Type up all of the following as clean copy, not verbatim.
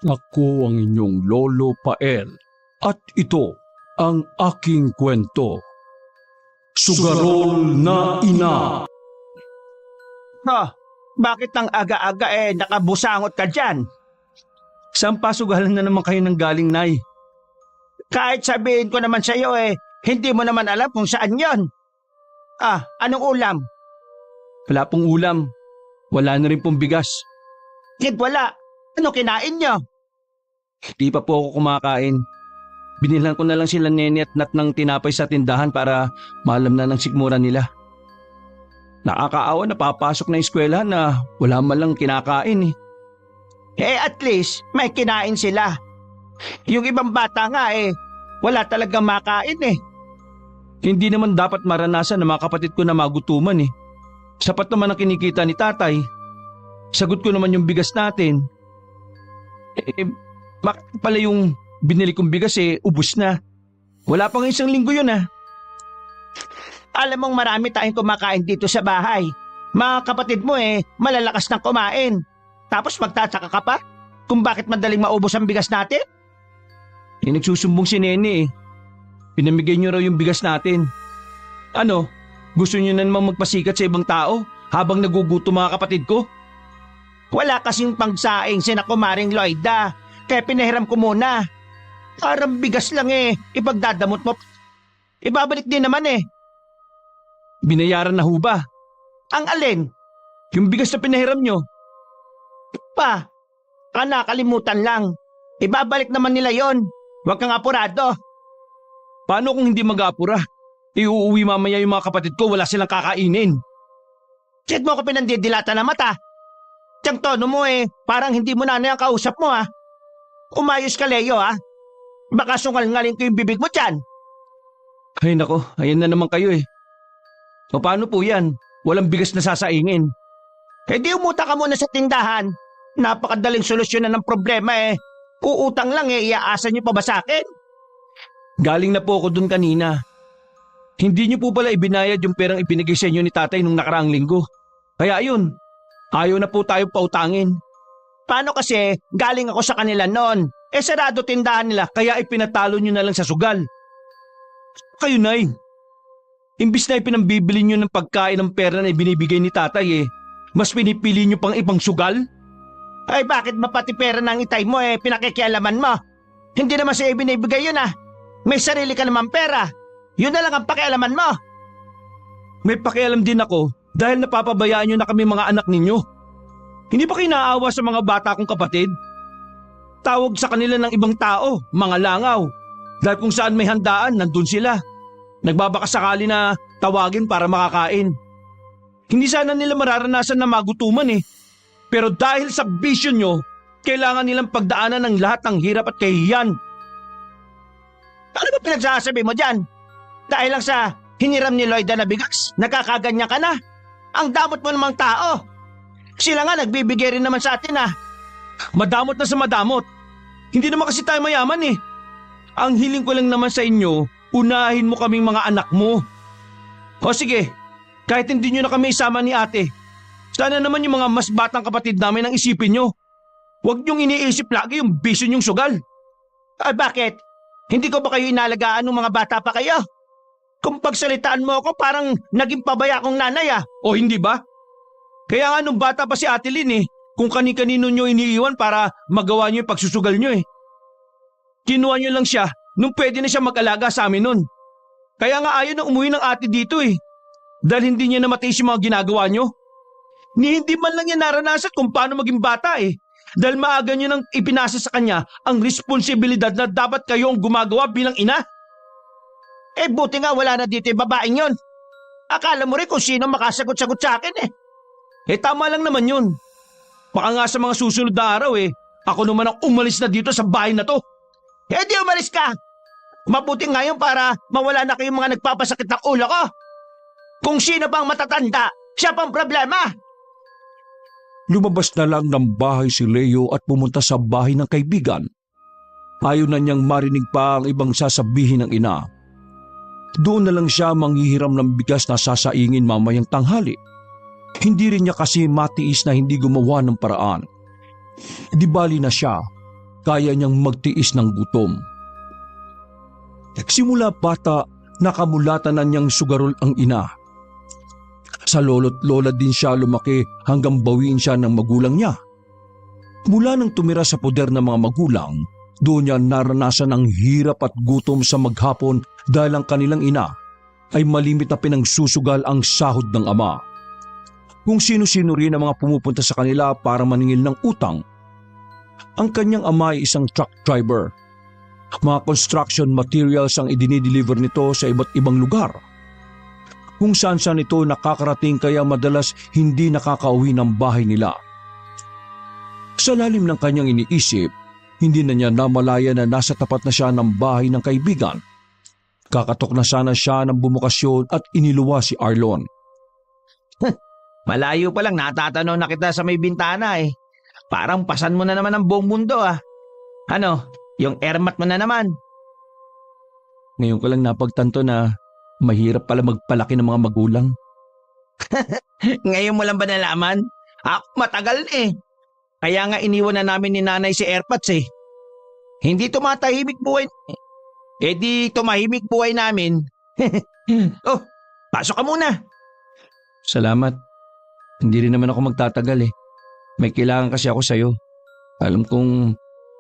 Ako ang inyong Lolo Pael at ito ang aking kwento. Sugarol na Ina. Ha, bakit ang aga-aga nakabusangot ka dyan? Saan pasugalan na naman kayo ng galing, Nay? Kahit sabihin ko naman sa'yo hindi mo naman alam kung saan yon. Anong ulam? Wala pong ulam. Wala na rin pong bigas. Kid wala. Ano kinain nyo? Di pa po ako kumakain. Binilhan ko na lang sila Nene at Nat ng tinapay sa tindahan para maalam na ng sikmura nila. Nakakaawa na papasok na eskwelahan na wala man lang kinakain . At least may kinain sila. Yung ibang bata nga wala talagang makain . Hindi naman dapat maranasan ng mga kapatid ko na magutuman . Sapat naman ang kinikita ni tatay. Sagot ko naman yung bigas natin. Bakit pala yung binili kong bigas ubos na? Wala pang isang linggo yun . Alam mong marami tayong kumakain dito sa bahay. Mga kapatid mo malalakas ng kumain. Tapos magtataka ka pa kung bakit madaling maubos ang bigas natin? Nagsusumbong si Nene . Pinamigay niyo raw yung bigas natin. Ano? Gusto niyo na namang magpasikat sa ibang tao habang nagugutom mga kapatid ko? Wala kasing pangsaing sina Kumaring Loida, kaya pinahiram ko muna. Parang bigas lang ipagdadamot mo. Ibabalik din naman . Binayaran na ho ba? Ang alin? Yung bigas na pinahiram nyo. Nakalimutan lang. Ibabalik naman nila yon. Huwag kang apurado. Paano kung hindi mag-aapura? Iuuwi mamaya yung mga kapatid ko, wala silang kakainin. Check mo ko pinandidilata na mata. Tiyang tono mo parang hindi mo na ang kausap mo . Umayos ka, Leo . Baka sungal-ngalin ko yung bibig mo dyan. Ay nako, ayan na naman kayo . O paano po yan? Walang bigas na sasaingin. Di umuta ka muna sa tindahan. Napakadaling solusyonan ng problema . Uutang lang iaasa niyo pa ba sa akin? Galing na po ako dun kanina. Hindi niyo po pala ibinayad yung perang ibinigay sa inyo ni tatay nung nakaraang linggo. Kaya ayun, ayaw na po tayo pautangin. Paano kasi galing ako sa kanila noon? Sarado tindahan nila. Kaya ipinatalo niyo na lang sa sugal. Kayo, Nay. Imbis na ipinambibili niyo ng pagkain ng pera na ibinibigay ni tatay mas pinipili niyo pang ibang sugal? Ay bakit ba pati pera ng itay mo pinakikialaman mo? Hindi naman siya ibinibigay yun . May sarili ka naman pera. Yun na lang ang pakialaman mo. May pakialam din ako dahil napapabayaan niyo na kami mga anak ninyo. Hindi ba kayo naaawa sa mga bata kong kapatid? Tawag sa kanila ng ibang tao, mga langaw. Dahil kung saan may handaan, nandun sila. Nagbabakasakali na tawagin para makakain. Hindi sana nila mararanasan na magutuman Pero dahil sa bisyo nyo, kailangan nilang pagdaanan ng lahat ng hirap at kahihiyan. Ano ba pinagsasabi mo dyan? Dahil lang sa hiniram ni Loida na bigas, nakakaganyan ka na. Ang damot mo namang tao. Sila nga nagbibigay rin naman sa atin . Madamot na sa madamot. Hindi naman kasi tayo mayaman Ang hiling ko lang naman sa inyo, unahin mo kaming mga anak mo. O sige, kahit hindi nyo na kami isama ni ate, sana naman yung mga mas batang kapatid namin ang isipin nyo. Huwag nyong iniisip lagi yung bisyo nyong sugal. Bakit? Hindi ko ba kayo inalagaan nung mga bata pa kayo? Kung pagsalitaan mo ako parang naging pabaya akong nanay O hindi ba? Kaya nga nung bata pa si Ate Lynn kung kani-kanino nyo iniiwan para magawa nyo yung pagsusugal nyo Kinuha nyo lang siya nung pwede na siya mag-alaga sa amin nun. Kaya nga ayaw na umuwi ng ate dito Dahil hindi niya na matiis yung mga ginagawa nyo. Hindi man lang niya naranasan kung paano maging bata Dahil maaga nyo nang ipinasa sa kanya ang responsibilidad na dapat kayo ang gumagawa bilang ina. Buti nga wala na dito yung babaeng yon. Akala mo rin kung sino makasagot-sagot sa akin Tama lang naman yun. Baka nga sa mga susunod na araw ako naman ang umalis na dito sa bahay na to. Di umalis ka. Mabuti ngayon para mawala na kayong mga nagpapasakit ng ulo ko. Kung sino pang matatanda, siya pang problema. Lumabas na lang ng bahay si Leo at pumunta sa bahay ng kaibigan. Ayaw na niyang marinig pa ang ibang sasabihin ng ina. Doon na lang siya manghihiram ng bigas na sasaingin mamayang tanghali. Hindi rin niya kasi matiis na hindi gumawa ng paraan. Di bali na siya, kaya niyang magtiis ng gutom. Simula bata, nakamulatan na niyang sugarol ang ina. Sa lolo't lola din siya lumaki hanggang bawiin siya ng magulang niya. Mula nang tumira sa poder ng mga magulang, doon niya naranasan ang hirap at gutom sa maghapon dahil ang kanilang ina ay malimit na pinagsusugal ang sahod ng ama. Kung sino-sino rin ang mga pumupunta sa kanila para maningil ng utang. Ang kanyang ama ay isang truck driver. Mga construction materials ang idinideliver nito sa iba't ibang lugar. Kung saan-saan ito nakakarating kaya madalas hindi nakakauwi ng bahay nila. Sa lalim ng kanyang iniisip, hindi na niya namalaya na nasa tapat na siya ng bahay ng kaibigan. Kakatok na sana siya ng bumukasyon at iniluwa si Arlon. Malayo pa lang natatanaw na kita sa may bintana eh. Parang pasan mo na naman ang buong mundo ah. Ano, yung airmat mo na naman. Ngayon ko lang napagtanto na mahirap pala magpalaki ng mga magulang. Ngayon mo lang ba nalaman? Ako matagal na eh. Kaya nga iniwan na namin ni nanay si Airpods eh. Hindi tumatahimik buhay. Eh di tumahimik buhay namin. Oh, pasok ka muna. Salamat. Hindi rin naman ako magtatagal eh. May kailangan kasi ako sa'yo. Alam kong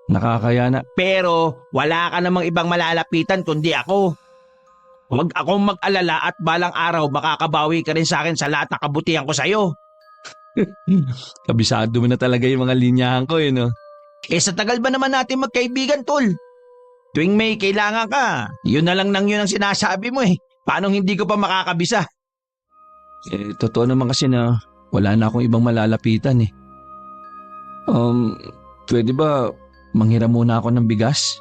nakakaya na. Pero wala ka namang ibang malalapitan kundi ako. Huwag akong mag-alala at balang araw makakabawi ka rin sa akin sa lahat ng kabutihan ko sa'yo. Kabisado mo na talaga yung mga linyahan ko no? Eh sa tagal ba naman natin magkaibigan, tol? Tuwing may kailangan ka, yun na lang nang yun ang sinasabi mo eh. Paano hindi ko pa makakabisa? Totoo naman kasi na wala na akong ibang malalapitan eh. Pwede ba manghiram muna ako ng bigas?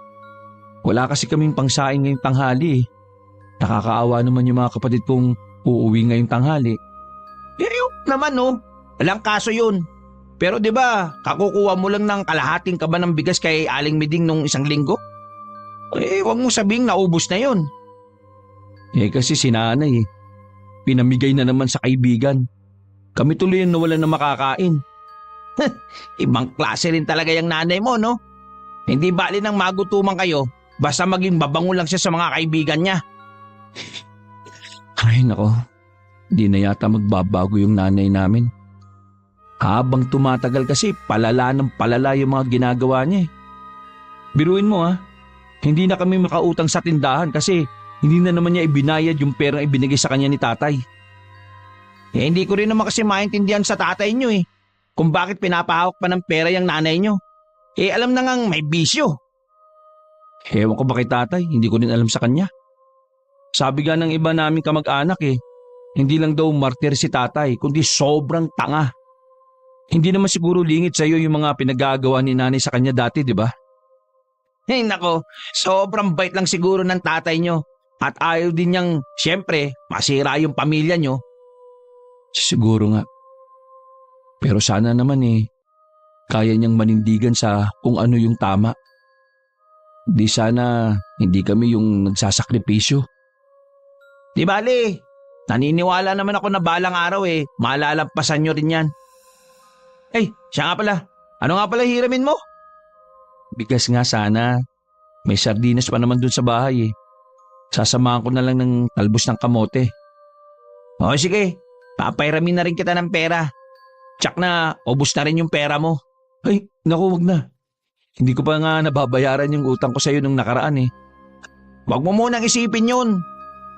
Wala kasi kaming pangsaing ngayong tanghali eh. Nakakaawa naman yung mga kapatid kong uuwi ngayong tanghali. Naman no, walang kaso yun. Pero di ba, kakukuha mo lang ng kalahating kaban ng bigas kay Aling Miding nung isang linggo? Eh, wag mo sabing naubos na yun. Kasi si nanay pinamigay na naman sa kaibigan. Kami tuloy ang nawalan na makakain. Ibang klase rin talaga yung nanay mo, no? Hindi bali nang magutuman kayo, basta maging babango lang siya sa mga kaibigan niya. Ay nako, di na yata magbabago yung nanay namin. Habang tumatagal kasi palala ng palala yung mga ginagawa niya eh. Biruin mo hindi na kami makautang sa tindahan kasi hindi na naman niya ibinayad yung perang ibinigay sa kanya ni tatay. Eh hindi ko rin naman kasi maintindihan sa tatay niyo eh, kung bakit pinapahawak pa ng pera yung nanay niyo. Eh alam na ngang may bisyo. Ewan ko ba kay tatay, hindi ko rin alam sa kanya. Sabi nga ng iba naming kamag-anak hindi lang daw martir si tatay, kundi sobrang tanga. Hindi naman siguro lingit sa iyo yung mga pinagagawa ni nanay sa kanya dati, di ba? Eh nako, sobrang bait lang siguro ng tatay niyo. At ayaw din niyang, siyempre, masira yung pamilya niyo. Siguro nga. Pero sana naman kaya niyang manindigan sa kung ano yung tama. Di sana hindi kami yung nagsasakripisyo. Di bale, naniniwala naman ako na balang araw malalampasan niyo rin yan. Siya nga pala. Ano nga pala hiramin mo? Bigas nga sana. May sardinas pa naman dun sa bahay Sasamahan ko na lang ng talbos ng kamote. O sige, papairamin na rin kita ng pera. Tsak na, ubos na rin yung pera mo. Ay, naku, wag na. Hindi ko pa nga nababayaran yung utang ko sa'yo nung nakaraan Wag mo munang isipin yun.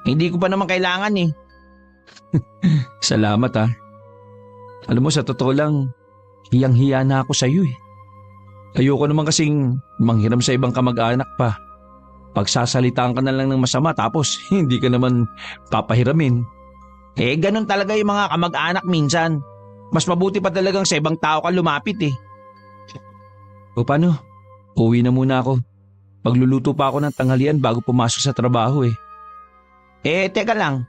Hindi ko pa naman kailangan Salamat Alam mo, sa totoo lang, hiyang-hiya na ako sa'yo Ayoko naman kasing manghiram sa ibang kamag-anak pa. Pagsasalitaan ka na lang ng masama tapos hindi ka naman papahiramin. Ganun talaga yung mga kamag-anak minsan. Mas mabuti pa talagang sa ibang tao ka lumapit O paano? Uwi na muna ako. Pagluluto pa ako ng tanghalian bago pumasok sa trabaho Teka lang.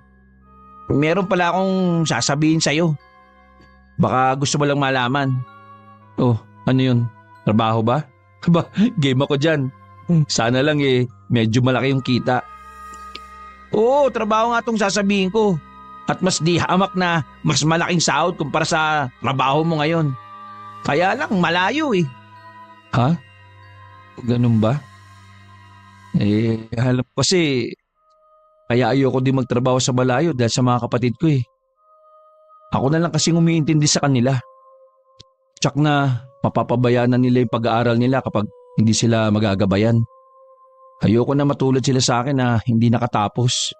Meron pala akong sasabihin sa'yo. Baka gusto mo lang malaman. Oh, ano yun? Trabaho ba? Ba, game ako dyan. Sana lang medyo malaki yung kita. Oo, trabaho nga itong sasabihin ko. At mas di hamak na mas malaking sahod kumpara sa trabaho mo ngayon. Kaya lang malayo Ha? Ganun ba? Alam ko kasi kaya ayoko din magtrabaho sa malayo dahil sa mga kapatid ko eh. Ako na lang kasing umiintindi sa kanila. Tsak na mapapabayaan na nila yung pag-aaral nila kapag hindi sila magagabayan. Ayoko na matulad sila sa akin na hindi nakatapos.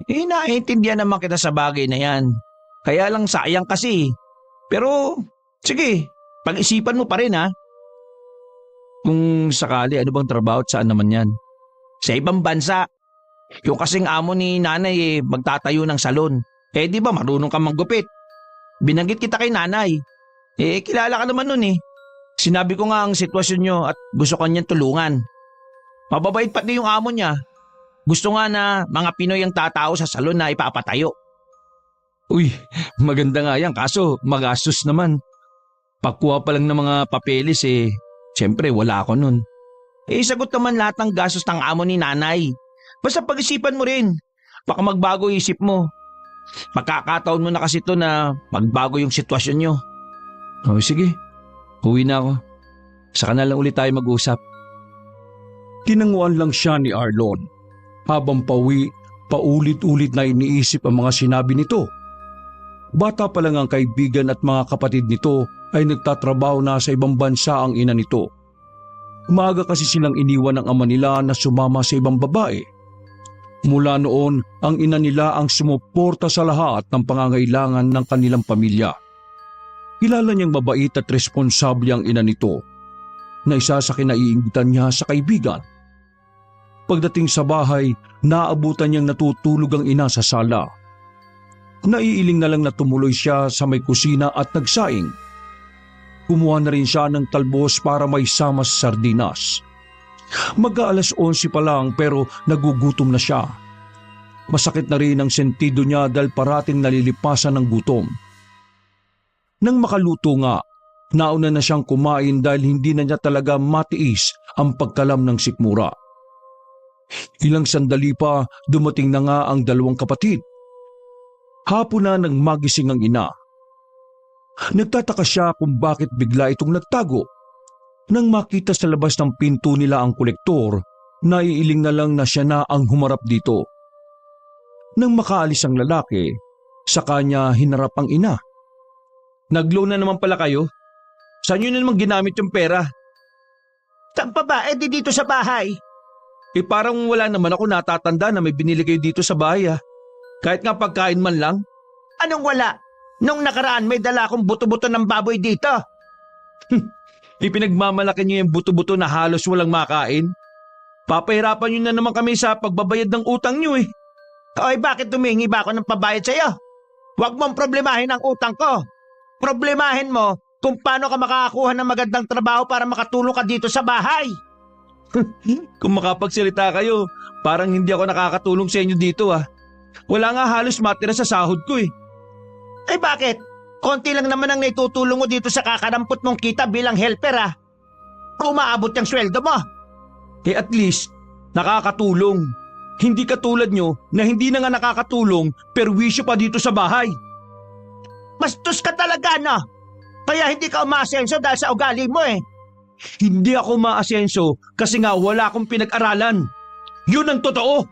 Naiintindihan naman kita sa bagay na yan. Kaya lang sayang kasi. Pero, sige, pag-isipan mo pa rin ha. Kung sakali, ano bang trabaho at saan naman yan? Sa ibang bansa, yung kasing amo ni nanay magtatayo ng salon. Di ba marunong kang manggupit? Binanggit kita kay nanay. Kilala ka naman nun eh. Sinabi ko nga ang sitwasyon nyo at gusto ka niyang tulungan. Mababait pati yung amo niya. Gusto nga na mga Pinoy ang tatao sa salon na ipapatayo. Uy, maganda nga yan kaso magastos naman. Pagkuha pa lang ng mga papeles siyempre wala ako nun. Sagot naman lahat ng gastos ng amo ni nanay. Basta pag-isipan mo rin. Baka magbago isip mo. Magkakataon mo na kasi to na magbago yung sitwasyon nyo. O sige, uwi na ako. Saka na lang ulit tayo mag-usap. Tinanguan lang siya ni Arlon. Habang pauwi, paulit-ulit na iniisip ang mga sinabi nito. Bata pa lang ang kaibigan at mga kapatid nito ay nagtatrabaho na sa ibang bansa ang ina nito. Umaga kasi silang iniwan ng ama nila na sumama sa ibang babae. Mula noon, ang ina nila ang sumuporta sa lahat ng pangangailangan ng kanilang pamilya. Kilala niyang mabait at responsable ang ina nito, na isa sa kinaiingitan niya sa kaibigan. Pagdating sa bahay, naabutan niyang natutulog ang ina sa sala. Naiiling na lang na tumuloy siya sa may kusina at nagsaing. Kumuha na rin siya ng talbos para may sama sa sardinas. Mag-aalas 11 pa lang pero nagugutom na siya. Masakit na rin ang sentido niya dahil parating nalilipasan ng gutom. Nang makaluto nga, nauna na siyang kumain dahil hindi na niya talaga matiis ang pagkalam ng sikmura. Ilang sandali pa dumating na nga ang dalawang kapatid. Hapon na nang magising ang ina. Nagtataka siya kung bakit bigla itong nagtago. Nang makita sa labas ng pinto nila ang kolektor, naiiling na lang na siya na ang humarap dito. Nang makaalis ang lalaki, sa kanya hinarap ang ina. Nag-loan na naman pala kayo? Saan yun naman ginamit yung pera? Saan pa ba? Di dito sa bahay. Parang wala naman ako natatanda na may binili kayo dito sa bahay ah. Kahit nga pagkain man lang. Anong wala? Nung nakaraan may dala akong buto-buto ng baboy dito. Ipinagmamalaki niyo yung buto-buto na halos walang makain. Papahirapan niyo na naman kami sa pagbabayad ng utang niyo eh. Oy, bakit tumingi ba ako ng pabayad sa'yo? Huwag mong problemahin ang utang ko. Problemahin mo kung paano ka makakakuha ng magandang trabaho para makatulong ka dito sa bahay. Kung makapagsalita kayo, parang hindi ako nakakatulong sa inyo dito ah. Wala nga halos matira sa sahod ko eh. Bakit? Konti lang naman ang naitutulong mo dito sa kakarampot mong kita bilang helper ah. Umaabot yung sweldo mo. At least, nakakatulong. Hindi katulad nyo na hindi na nga nakakatulong perwisyo pa dito sa bahay. Bastos ka talaga no? Kaya hindi ka umaasenso dahil sa ugali mo eh. Hindi ako maasenso kasi nga wala akong pinag-aralan. Yun ang totoo.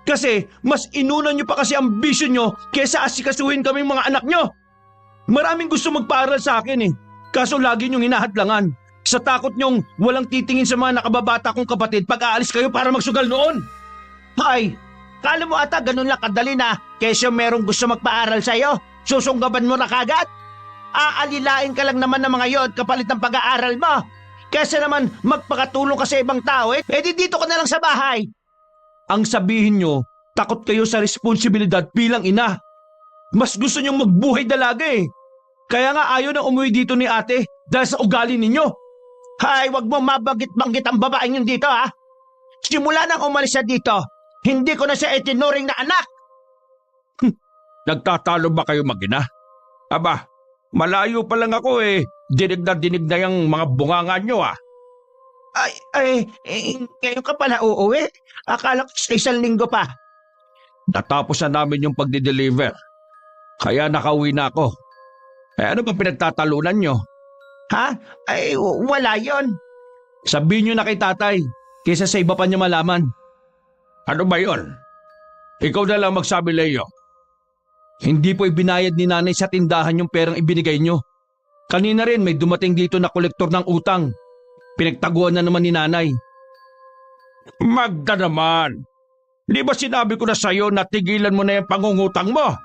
Kasi mas inunan nyo pa kasi ang vision nyo kesa asikasuhin kaming mga anak nyo. Maraming gusto magpaaral sa akin eh. Kaso lagi nyong hinahadlangan. Sa takot nyong walang titingin sa mga nakababata kong kapatid pag aalis kayo para magsugal noon. Ay, kala mo ata ganun lang kadali na kesyo merong gusto magpaaral sa'yo, susunggaban mo na kagad? Aalilain ka lang naman ng mga yon kapalit ng pag-aaral mo. Kesa naman magpakatulong ka sa ibang tao di dito ka na lang sa bahay. Ang sabihin nyo, takot kayo sa responsibilidad bilang ina. Mas gusto nyong magbuhay dalaga eh. Kaya nga ayaw na umuwi dito ni ate dahil sa ugali ninyo. Hay, wag mo mabanggit-banggit ang babaeng yun dito ha. Simula nang umalis siya dito, hindi ko na siya itinuring na anak. Nagtatalo ba kayo mag-ina? Aba, malayo pa lang ako eh. Dinig na yung mga bunganga nyo ah. Ngayon ka pala uuwi? Akala ko sa isang linggo pa. Natapos na namin yung pagdi-deliver. Kaya nakauwi na ako. Ano ba pinagtatalunan nyo? Ha? Wala yon. Sabihin nyo na kay tatay, kaysa sa iba pa niya malaman. Ano ba yon? Ikaw na lang magsabi, Leo. Hindi po ibinayad ni nanay sa tindahan yung perang ibinigay nyo. Kanina rin may dumating dito na kolektor ng utang. Pinagtaguan na naman ni nanay. Magda naman. Di ba sinabi ko na sa'yo na tigilan mo na yung pangungutang mo?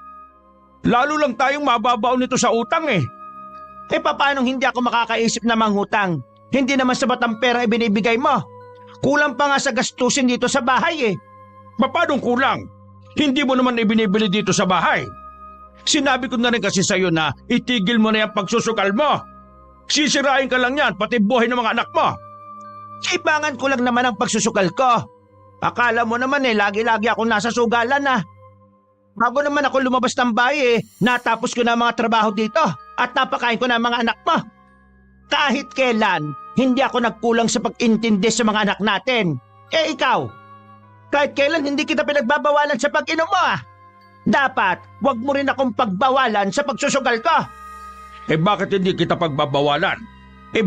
Lalo lang tayong mababaw nito sa utang eh. Paano hindi ako makakaisip na manghutang? Hindi naman sapat ang pera ibinibigay mo. Kulang pa nga sa gastusin dito sa bahay eh. Paano kulang? Hindi mo naman ibinibili dito sa bahay. Sinabi ko na rin kasi sa'yo na itigil mo na yung pagsusugal mo. Sisirain ka lang yan, pati buhay ng mga anak mo. Kaibangan ko lang naman ang pagsusukal ko. Akala mo naman lagi-lagi ako nasa sugalan na. Bago naman ako lumabas ng bahay natapos ko na ang mga trabaho dito at napakain ko na ang mga anak mo. Kahit kailan, hindi ako nagkulang sa pag-intindi sa mga anak natin. Ikaw, kahit kailan hindi kita pinagbabawalan sa pag-inom mo Dapat, wag mo rin akong pagbawalan sa pagsusugal ko. Bakit hindi kita pagbabawalan?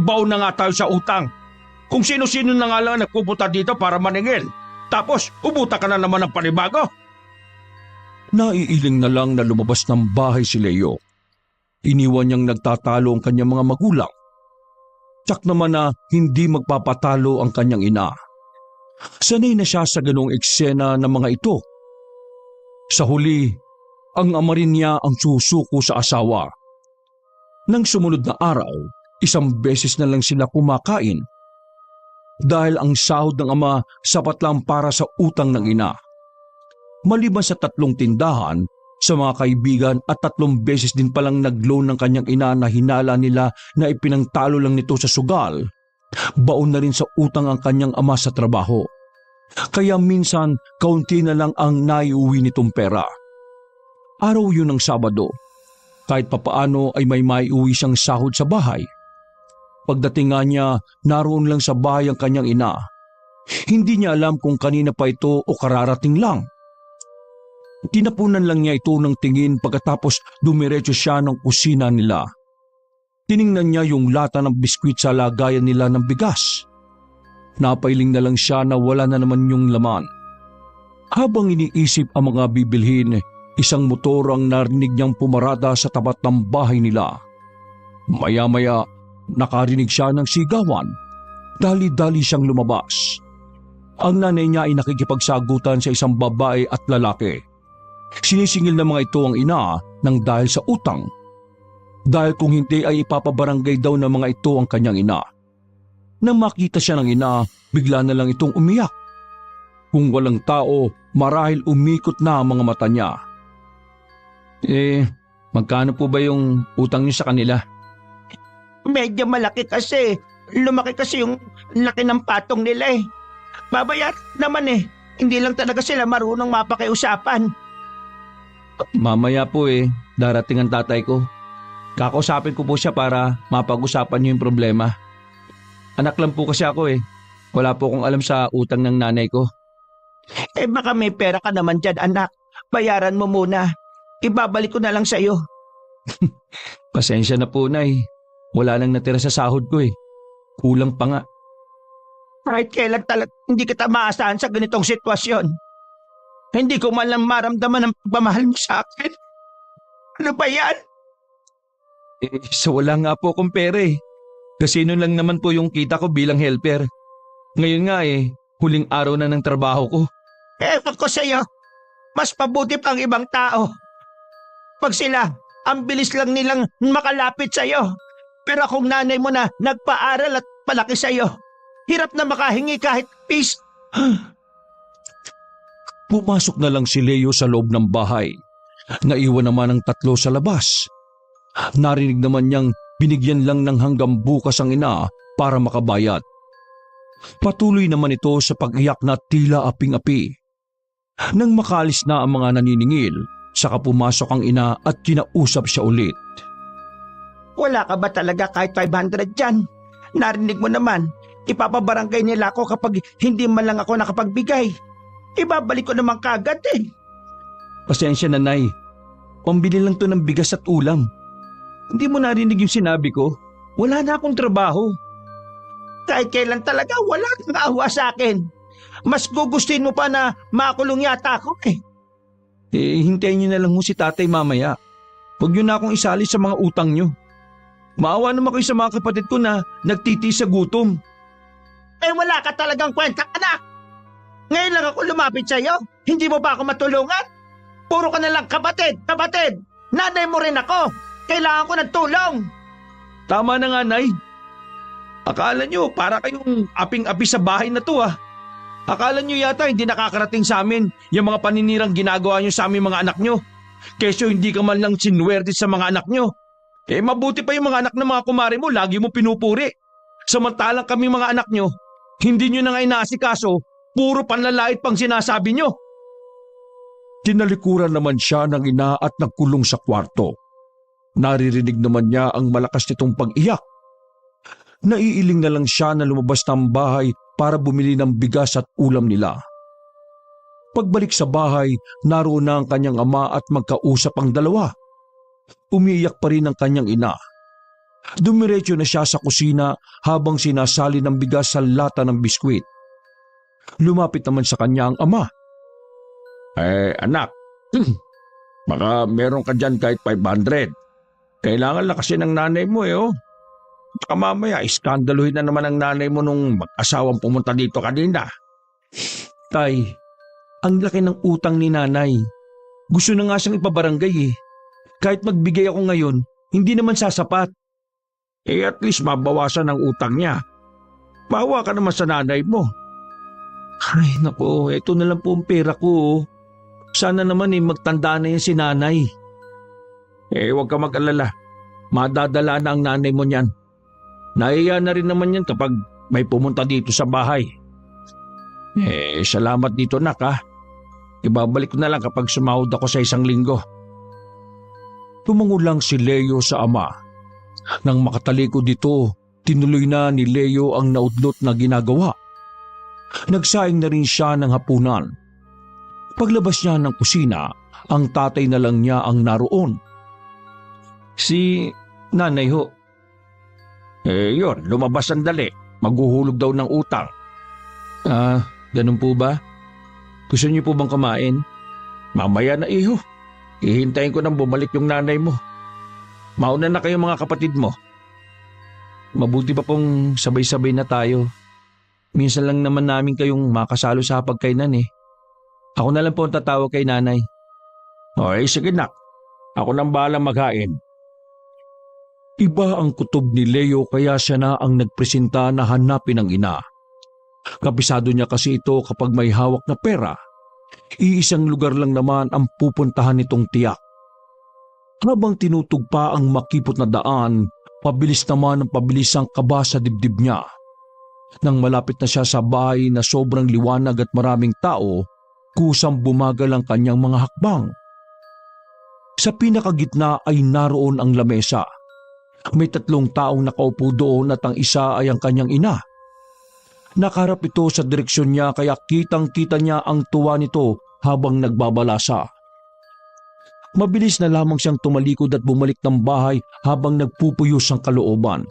Baon na nga tayo sa utang. Kung sino-sino na nga lang nagpupunta dito para maningil. Tapos, ubuta ka na naman ng panibago. Naiiling na lang na lumabas ng bahay si Leo. Iniwan niyang nagtatalo ang kanyang mga magulang. Tsak naman na hindi magpapatalo ang kanyang ina. Sanay na siya sa ganong eksena ng mga ito. Sa huli, ang ama rin niya ang susuko sa asawa. Nang sumunod na araw, isang beses na lang sila kumakain. Dahil ang sahod ng ama sapat lang para sa utang ng ina. Maliban sa 3 tindahan, sa mga kaibigan at 3 beses din palang nag-loan ng kanyang ina na hinala nila na ipinangtalo lang nito sa sugal, baon na rin sa utang ang kanyang ama sa trabaho. Kaya minsan, kaunti na lang ang naiuwi nitong pera. Araw yun ng Sabado. Kahit papaano ay may maiuwi siyang sahod sa bahay. Pagdating nga niya, naroon lang sa bahay ang kanyang ina. Hindi niya alam kung kanina pa ito o kararating lang. Tinapunan lang niya ito ng tingin pagkatapos dumiretso siya ng kusina nila. Tiningnan niya yung lata ng biskwit sa lagayan nila ng bigas. Napailing na lang siya na wala na naman yung laman. Habang iniisip ang mga bibilhin, isang motor ang narinig niyang pumarada sa tapat ng bahay nila. Maya-maya, nakarinig siya ng sigawan. Dali-dali siyang lumabas. Ang nanay niya ay nakikipagsagutan sa isang babae at lalaki. Sinisingil ng mga ito ang ina ng dahil sa utang. Dahil kung hindi ay ipapabarangay daw ng mga ito ang kanyang ina. Nang makita siya ng ina, bigla na lang itong umiyak. Kung walang tao, marahil umikot na ang mga mata niya. Magkano po ba yung utang niyo sa kanila? Medyo malaki kasi. Lumaki kasi yung laki ng patong nila Babayat naman Hindi lang talaga sila marunong mapakiusapan. Mamaya po darating ang tatay ko. Kakausapin ko po siya para mapag-usapan niyo yung problema. Anak lang po kasi ako Wala po akong alam sa utang ng nanay ko. Baka may pera ka naman dyan, anak. Bayaran mo muna. Ibabalik ko na lang sa'yo. Pasensya na po, Nay. Wala nang natira sa sahod ko Kulang pa nga. Kahit kailan talaga hindi kita maasahan sa ganitong sitwasyon. Hindi ko man lang maramdaman ang pagmamahal mo sa akin. Ano ba yan? So wala nga po akong pera Kasino lang naman po yung kita ko bilang helper. Ngayon nga huling araw na ng trabaho ko. Ewan ko sa'yo. Mas pabuti pang ibang tao. Pag sila, ang bilis lang nilang makalapit sa'yo. Pero kung nanay mo na nagpaaral at palaki sa'yo, hirap na makahingi kahit piece. Pumasok na lang si Leo sa loob ng bahay. Naiwan naman ang 3 sa labas. Narinig naman niyang binigyan lang ng hanggang bukas ang ina para makabayad. Patuloy naman ito sa pag-iyak na tila aping-api. Nang makalis na ang mga naniningil, saka pumasok ang ina at kinausap siya ulit. Wala ka ba talaga kahit 500 dyan? Narinig mo naman, ipapabarangay nila ako kapag hindi man lang ako nakapagbigay. Ibabalik ko naman kagad Pasensya na, Nay. Pambili lang to ng bigas at ulam. Hindi mo narinig yung sinabi ko? Wala na akong trabaho. Kahit kailan talaga wala kang awa sa akin. Mas gugustuhin mo pa na makulong yata ako eh. Hintayin niyo na lang ho si tatay mamaya. Huwag niyo na akong isali sa mga utang niyo. Maawa naman kayo sa mga kapatid ko na nagtitiis sa gutom. Eh wala ka talagang kwenta, anak. Ngayon lang ako lumapit sa iyo. Hindi mo ba ako matulungan? Puro ka na lang kapatid, kapatid. Nanay mo rin ako. Kailangan ko ng tulong. Tama na nga, Nay. Akala nyo para kayong aping-api sa bahay na to ah. Akala nyo yata hindi nakakarating sa amin yung mga paninirang ginagawa nyo sa aming mga anak nyo. Kesyo hindi ka man lang sinwerte sa mga anak nyo. Mabuti pa yung mga anak ng mga kumare mo, lagi mo pinupuri. Samantalang kami mga anak nyo, hindi nyo na nga inaasikaso, puro panlalait pang sinasabi nyo. Tinalikuran naman siya ng ina at nagkulong sa kwarto. Naririnig naman niya ang malakas nitong pag-iyak. Naiiling na lang siya na lumabas ng bahay para bumili ng bigas at ulam nila. Pagbalik sa bahay, naroon na ang kanyang ama at magkausap ang dalawa. Umiiyak pa rin ang kanyang ina. Dumiretso na siya sa kusina habang sinasali ng bigas sa lata ng biskwit. Lumapit naman sa kanya ang ama. Anak, baka meron ka dyan kahit 500. Kailangan lang kasi ng nanay mo oh. Baka mamaya iskandaluhin na naman ang nanay mo nung mag-asawang pumunta dito kanina. Tay, ang laki ng utang ni nanay. Gusto na nga siyang ipabarangay eh. Kahit magbigay ako ngayon, hindi naman sasapat. At least mabawasan ang utang niya. Maawa ka naman sa nanay mo. Ay nako, ito na lang po ang pera ko. Sana naman magtanda na yan si nanay. Huwag ka mag-alala. Madadala na ang nanay mo niyan. Nahiya na rin naman yan kapag may pumunta dito sa bahay. Salamat dito nak ha. Ibabalik ko na lang kapag sumahod ako sa 1 linggo. Tumango lang si Leo sa ama. Nang makatalikod dito, tinuloy na ni Leo ang naudlot na ginagawa. Nagsaing na rin siya ng hapunan. Paglabas niya ng kusina, ang tatay na lang niya ang naroon. Si nanay ho. Yun, lumabas sandali. Maghuhulog daw ng utang. Ganun po ba? Gusto niyo po bang kumain? Mamaya na iho. Ihintayin ko nang bumalik yung nanay mo. Mauna na kayo mga kapatid mo. Mabuti pa pong sabay-sabay na tayo. Minsan lang naman namin kayong makasalo sa pagkainan eh. Ako na lang po ang tatawag kay nanay. Sige nak. Ako nang bahalang maghain. Iba ang kutob ni Leo kaya siya na ang nagpresenta na hanapin ang ina. Kabisado niya kasi ito kapag may hawak na pera. Iisang lugar lang naman ang pupuntahan nitong tiyak. Habang tinutugpa ang makipot na daan, pabilis naman ang pabilis ang kaba sa dibdib niya. Nang malapit na siya sa bahay na sobrang liwanag at maraming tao, kusang bumagal ang kanyang mga hakbang. Sa pinakagitna ay naroon ang lamesa. May 3 taong nakaupo doon at ang isa ay ang kanyang ina. Nakaharap ito sa direksyon niya kaya kitang-kita niya ang tuwa nito habang nagbabalasa. Mabilis na lamang siyang tumalikod at bumalik ng bahay habang nagpupuyos ang kalooban.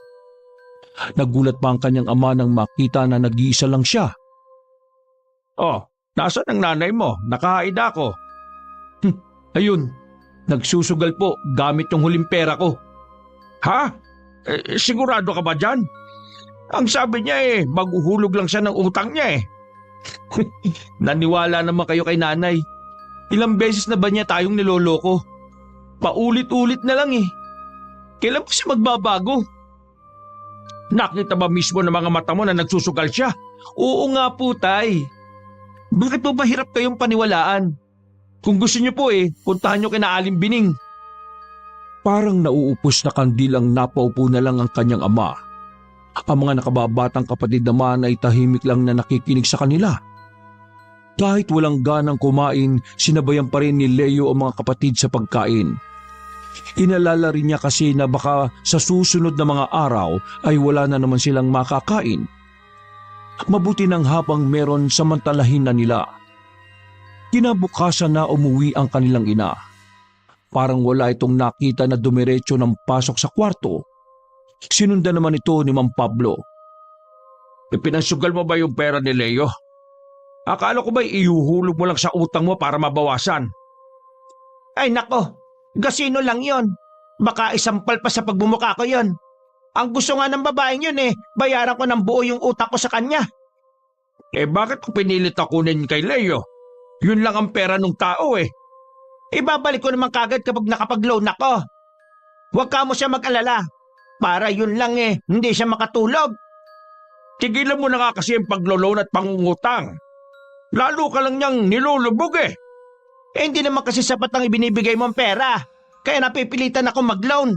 Nagulat pa ang kanyang ama nang makita na nag-iisa lang siya. Nasaan ang nanay mo? Nakahain ako. Ayun, nagsusugal po gamit yung huling pera ko. Ha? Sigurado ka ba dyan? Ang sabi niya maghuhulog lang siya ng utang niya Naniwala naman kayo kay nanay. Ilang beses na ba niya tayong niloloko? Paulit-ulit na lang Kailan po siya magbabago? Nakita ba mismo ng mga mata mo na nagsusugal siya? Oo nga po, tay. Bakit po ba hirap kayong paniwalaan? Kung gusto niyo po puntahan niyo kina Aling Bining. Parang nauupos na kandilang napaupo na lang ang kanyang ama. Ang mga nakababatang kapatid naman ay tahimik lang na nakikinig sa kanila. Kahit walang ganang kumain, sinabayan pa rin ni Leo ang mga kapatid sa pagkain. Inalala rin niya kasi na baka sa susunod na mga araw ay wala na naman silang makakain. Mabuti nang habang meron samantalahin na nila. Kinabukasan na umuwi ang kanilang ina. Parang wala itong nakita na dumiretso ng pasok sa kwarto. Sinundan naman ito ni Mang Pablo. Ipinansugal mo ba yung pera ni Leo? Akala ko ba ihuhulog mo lang sa utang mo para mabawasan? Ay nako, gasino lang yon. Baka isampal pa sa pagbumuka ko yon. Ang gusto nga ng babaeng yun bayaran ko ng buo yung utak ko sa kanya. Bakit ko pinilit na kunin kay Leo? Yun lang ang pera ng tao Ibabalik ko naman kagad kapag nakapag-loan ako. Huwag ka mo siya mag-alala. Para yun lang hindi siya makatulog. Tigilan mo na nga kasi ang paglo-loan at pangungutang. Lalo ka lang niyang nilulubog Hindi naman kasi sapat ang ibinibigay mong pera. Kaya napipilitan ako mag-loan.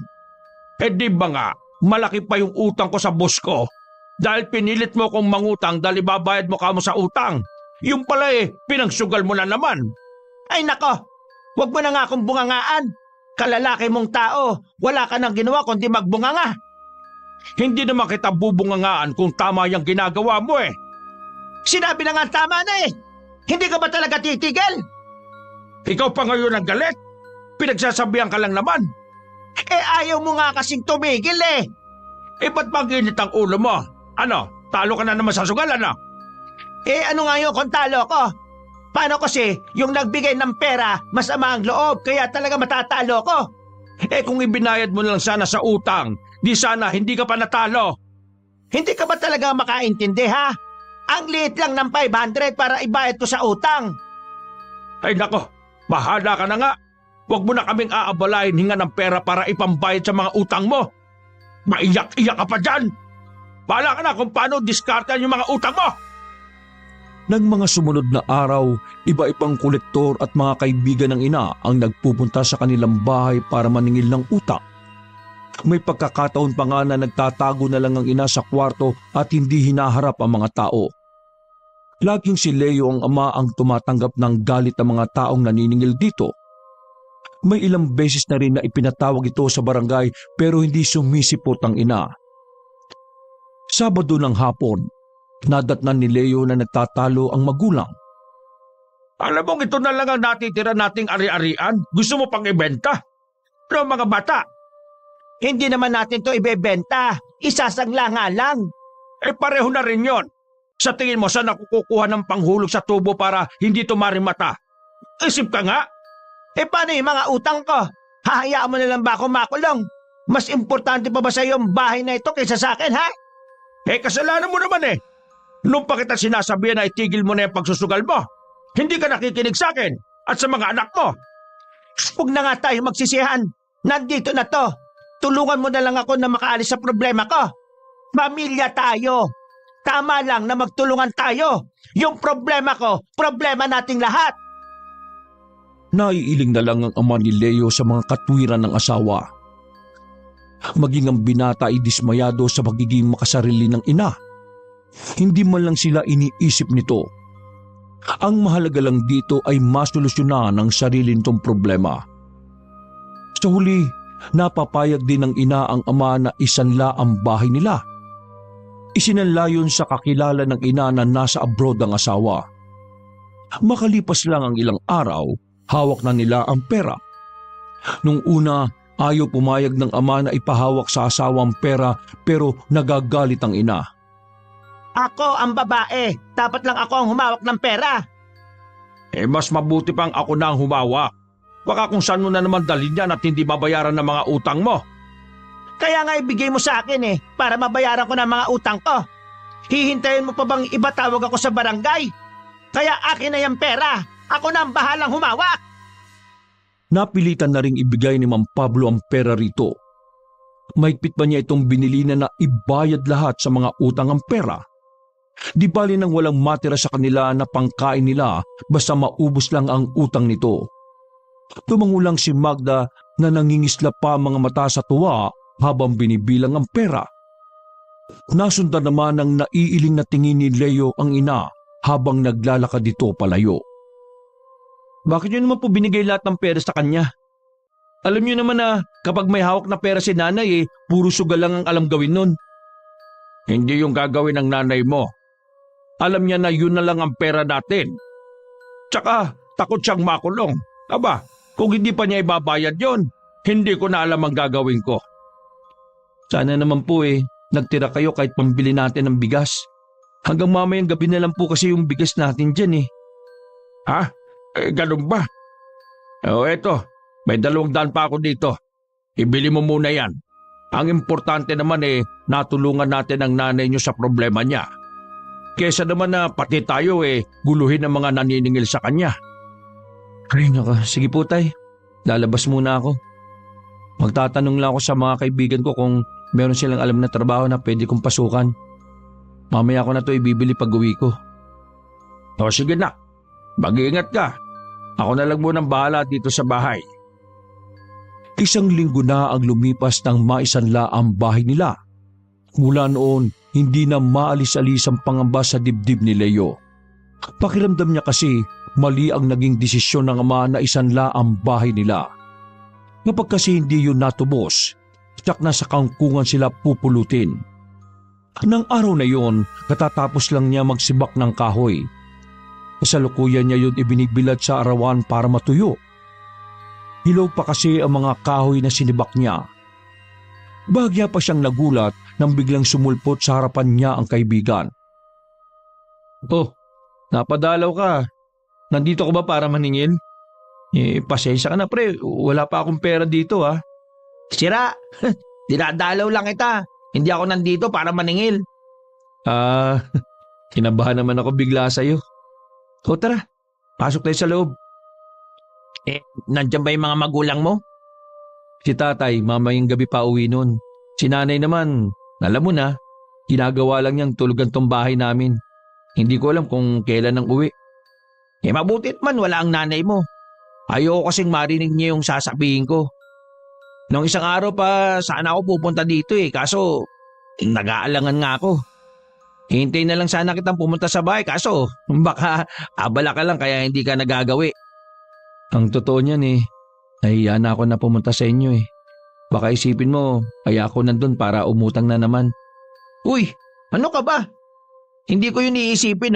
Di ba nga, malaki pa yung utang ko sa boss ko. Dahil pinilit mo kong mangutang dahil ibabayad mo kamo sa utang. Yung pala pinangsugal mo na naman. Ay nako, huwag mo na nga akong bungangaan. Kalalaki mong tao, wala ka nang ginawa kundi magbunganga. Hindi naman kita bubungangaan kung tama yung ginagawa mo Sinabi na nga tama na Hindi ka ba talaga titigil? Ikaw pa ngayon ang galit. Pinagsasabihan ka lang naman. Ayaw mo nga kasing tumigil Ba't mag-init ang ulo mo? Ano, talo ka na naman sa sugal ano? Ano nga yun kung talo ko? Paano kasi yung nagbigay ng pera masama ang loob kaya talaga matatalo ko? Kung ibinayad mo lang sana sa utang, di sana hindi ka pa natalo. Hindi ka ba talaga makaintindi ha? Ang liit lang ng 500 para ibayad ko sa utang. Ay nako, bahala ka na nga. Huwag mo na kaming aabalahin hinga ng pera para ipambayad sa mga utang mo. Maiyak-iyak ka pa dyan. Bahala ka na kung paano diskartehan yung mga utang mo. Nang mga sumunod na araw, iba-ibang kolektor at mga kaibigan ng ina ang nagpupunta sa kanilang bahay para maningil ng utang. May pagkakataon pa nga na nagtatago na lang ang ina sa kwarto at hindi hinaharap ang mga tao. Laging si Leo ang ama ang tumatanggap ng galit ng mga taong naniningil dito. May ilang beses na rin na ipinatawag ito sa barangay pero hindi sumisipot ang ina. Sabado ng hapon, nadatnan ni Leo na nagtatalo ang magulang. Alam mo, ito na lang ang natitira nating ari-arian. Gusto mo pang ibenta? Pero mga bata, Hindi naman natin to ibebenta. Isasangla nga lang. pareho na rin yon. Sa tingin mo, saan ako kukuha ng panghulog sa tubo para hindi tumari mata? Isip ka nga. Paano yung mga utang ko? Hahayaan mo na lang ba ako makulong? Mas importante pa ba sa yung bahay na ito kaysa sa akin, ha? Kasalanan mo naman Nung pa kita sinasabihan na itigil mo na yung pagsusugal mo, hindi ka nakikinig sa akin at sa mga anak mo. Huwag na nga tayo magsisihan. Nandito na to. Tulungan mo na lang ako na makaalis sa problema ko. Pamilya tayo. Tama lang na magtulungan tayo. Yung problema ko, problema nating lahat. Naiiling na lang ang ama ni Leo sa mga katwiran ng asawa. Maging ang binata ay dismayado sa pagiging makasarili ng ina. Hindi man lang sila iniisip nito. Ang mahalaga lang dito ay masolusyonan ang sarili nitong problema. Sa huli, napapayag din ng ina ang ama na isanla ang bahay nila. Isinanla yun sa kakilala ng ina na nasa abroad ang asawa. Makalipas lang ang ilang araw, hawak na nila ang pera. Nung una, ayaw pumayag ng ama na ipahawak sa asawa ang pera pero nagagalit ang ina. Ako ang babae. Dapat lang ako ang humawak ng pera. Mas mabuti pang ako na ang humawak. Baka kung saan mo na naman dalhin yan at hindi babayaran ng mga utang mo. Kaya nga ibigay mo sa akin para mabayaran ko ng mga utang ko. Hihintayin mo pa bang iba tawag ako sa barangay? Kaya akin na yung pera. Ako na ang bahalang humawak. Napilitan na ring ibigay ni Mang Pablo ang pera rito. Mahigpit pa niya itong binili na ibayad lahat sa mga utang ang pera. Di bali nang walang matira sa kanila na pangkain nila basta maubos lang ang utang nito. Tumangulang si Magda na nangingisla pa mga mata sa tuwa habang binibilang ang pera. Nasundan naman ng naiiling na tingin ni Leo ang ina habang naglalakad dito palayo. Bakit nyo naman po binigay lahat ng pera sa kanya? Alam nyo naman na kapag may hawak na pera si nanay puro sugal lang ang alam gawin nun. Hindi yung gagawin ng nanay mo. Alam niya na yun na lang ang pera natin. Tsaka takot siyang makulong. Aba, kung hindi pa niya ibabayad yon, hindi ko na alam ang gagawin ko. Sana naman po nagtira kayo kahit pambili natin ng bigas. Hanggang mamayang gabi na lang po kasi yung bigas natin dyan eh. Ha? Ganun ba? Eto, may 200 pa ako dito. Ibili mo muna yan. Ang importante naman natulungan natin ang nanay niyo sa problema niya. Kesa naman na pati tayo guluhin ang mga naniningil sa kanya. Ay naka, sige po tay. Lalabas muna ako. Magtatanong lang ako sa mga kaibigan ko kung meron silang alam na trabaho na pwede kong pasukan. Mamaya ko na to ibibili pag uwi ko. O sige na, mag-iingat ka. Ako na lang munang bahala dito sa bahay. 1 linggo na ang lumipas nang maisanla ang bahay nila. Mula noon, hindi na maalis-alis ang pangamba sa dibdib ni Leo. Pakiramdam niya kasi mali ang naging desisyon ng ama na isanla ang bahay nila. Kapag kasi hindi yun natubos, tiyak na sa kangkungan sila pupulutin. Nang araw na yon, katatapos lang niya magsibak ng kahoy. Kasalukuyan niya yun ibinibilad sa arawan para matuyo. Hilaw pa kasi ang mga kahoy na sinibak niya. Bahagya pa siyang nagulat nang biglang sumulpot sa harapan niya ang kaibigan. Oh, napadalaw ka. Nandito ko ba para maningil? Pasensya ka na pre, wala pa akong pera dito ha. Sira, dinadalaw lang kita. Hindi ako nandito para maningil. Kinabahan naman ako bigla sa'yo. O tara, pasok tayo sa loob. Nandiyan ba yung mga magulang mo? Si tatay, mamayang gabi pa uwi nun. Si nanay naman, alam mo na, ginagawa lang niyang tulugan tong bahay namin. Hindi ko alam kung kailan ang uwi. Mabutit man wala ang nanay mo. Ayoko kasing marinig niya yung sasabihin ko. Nung isang araw pa sana ako pupunta dito kaso nag-aalangan nga ako. Hintay na lang sana kitang pumunta sa bahay kaso baka abala ka lang kaya hindi ka nagagawi. Ang totoo niyan nahiya na ako na pumunta sa inyo Baka isipin mo, kaya ako nandun para umutang na naman. Uy, ano ka ba? Hindi ko yun iisipin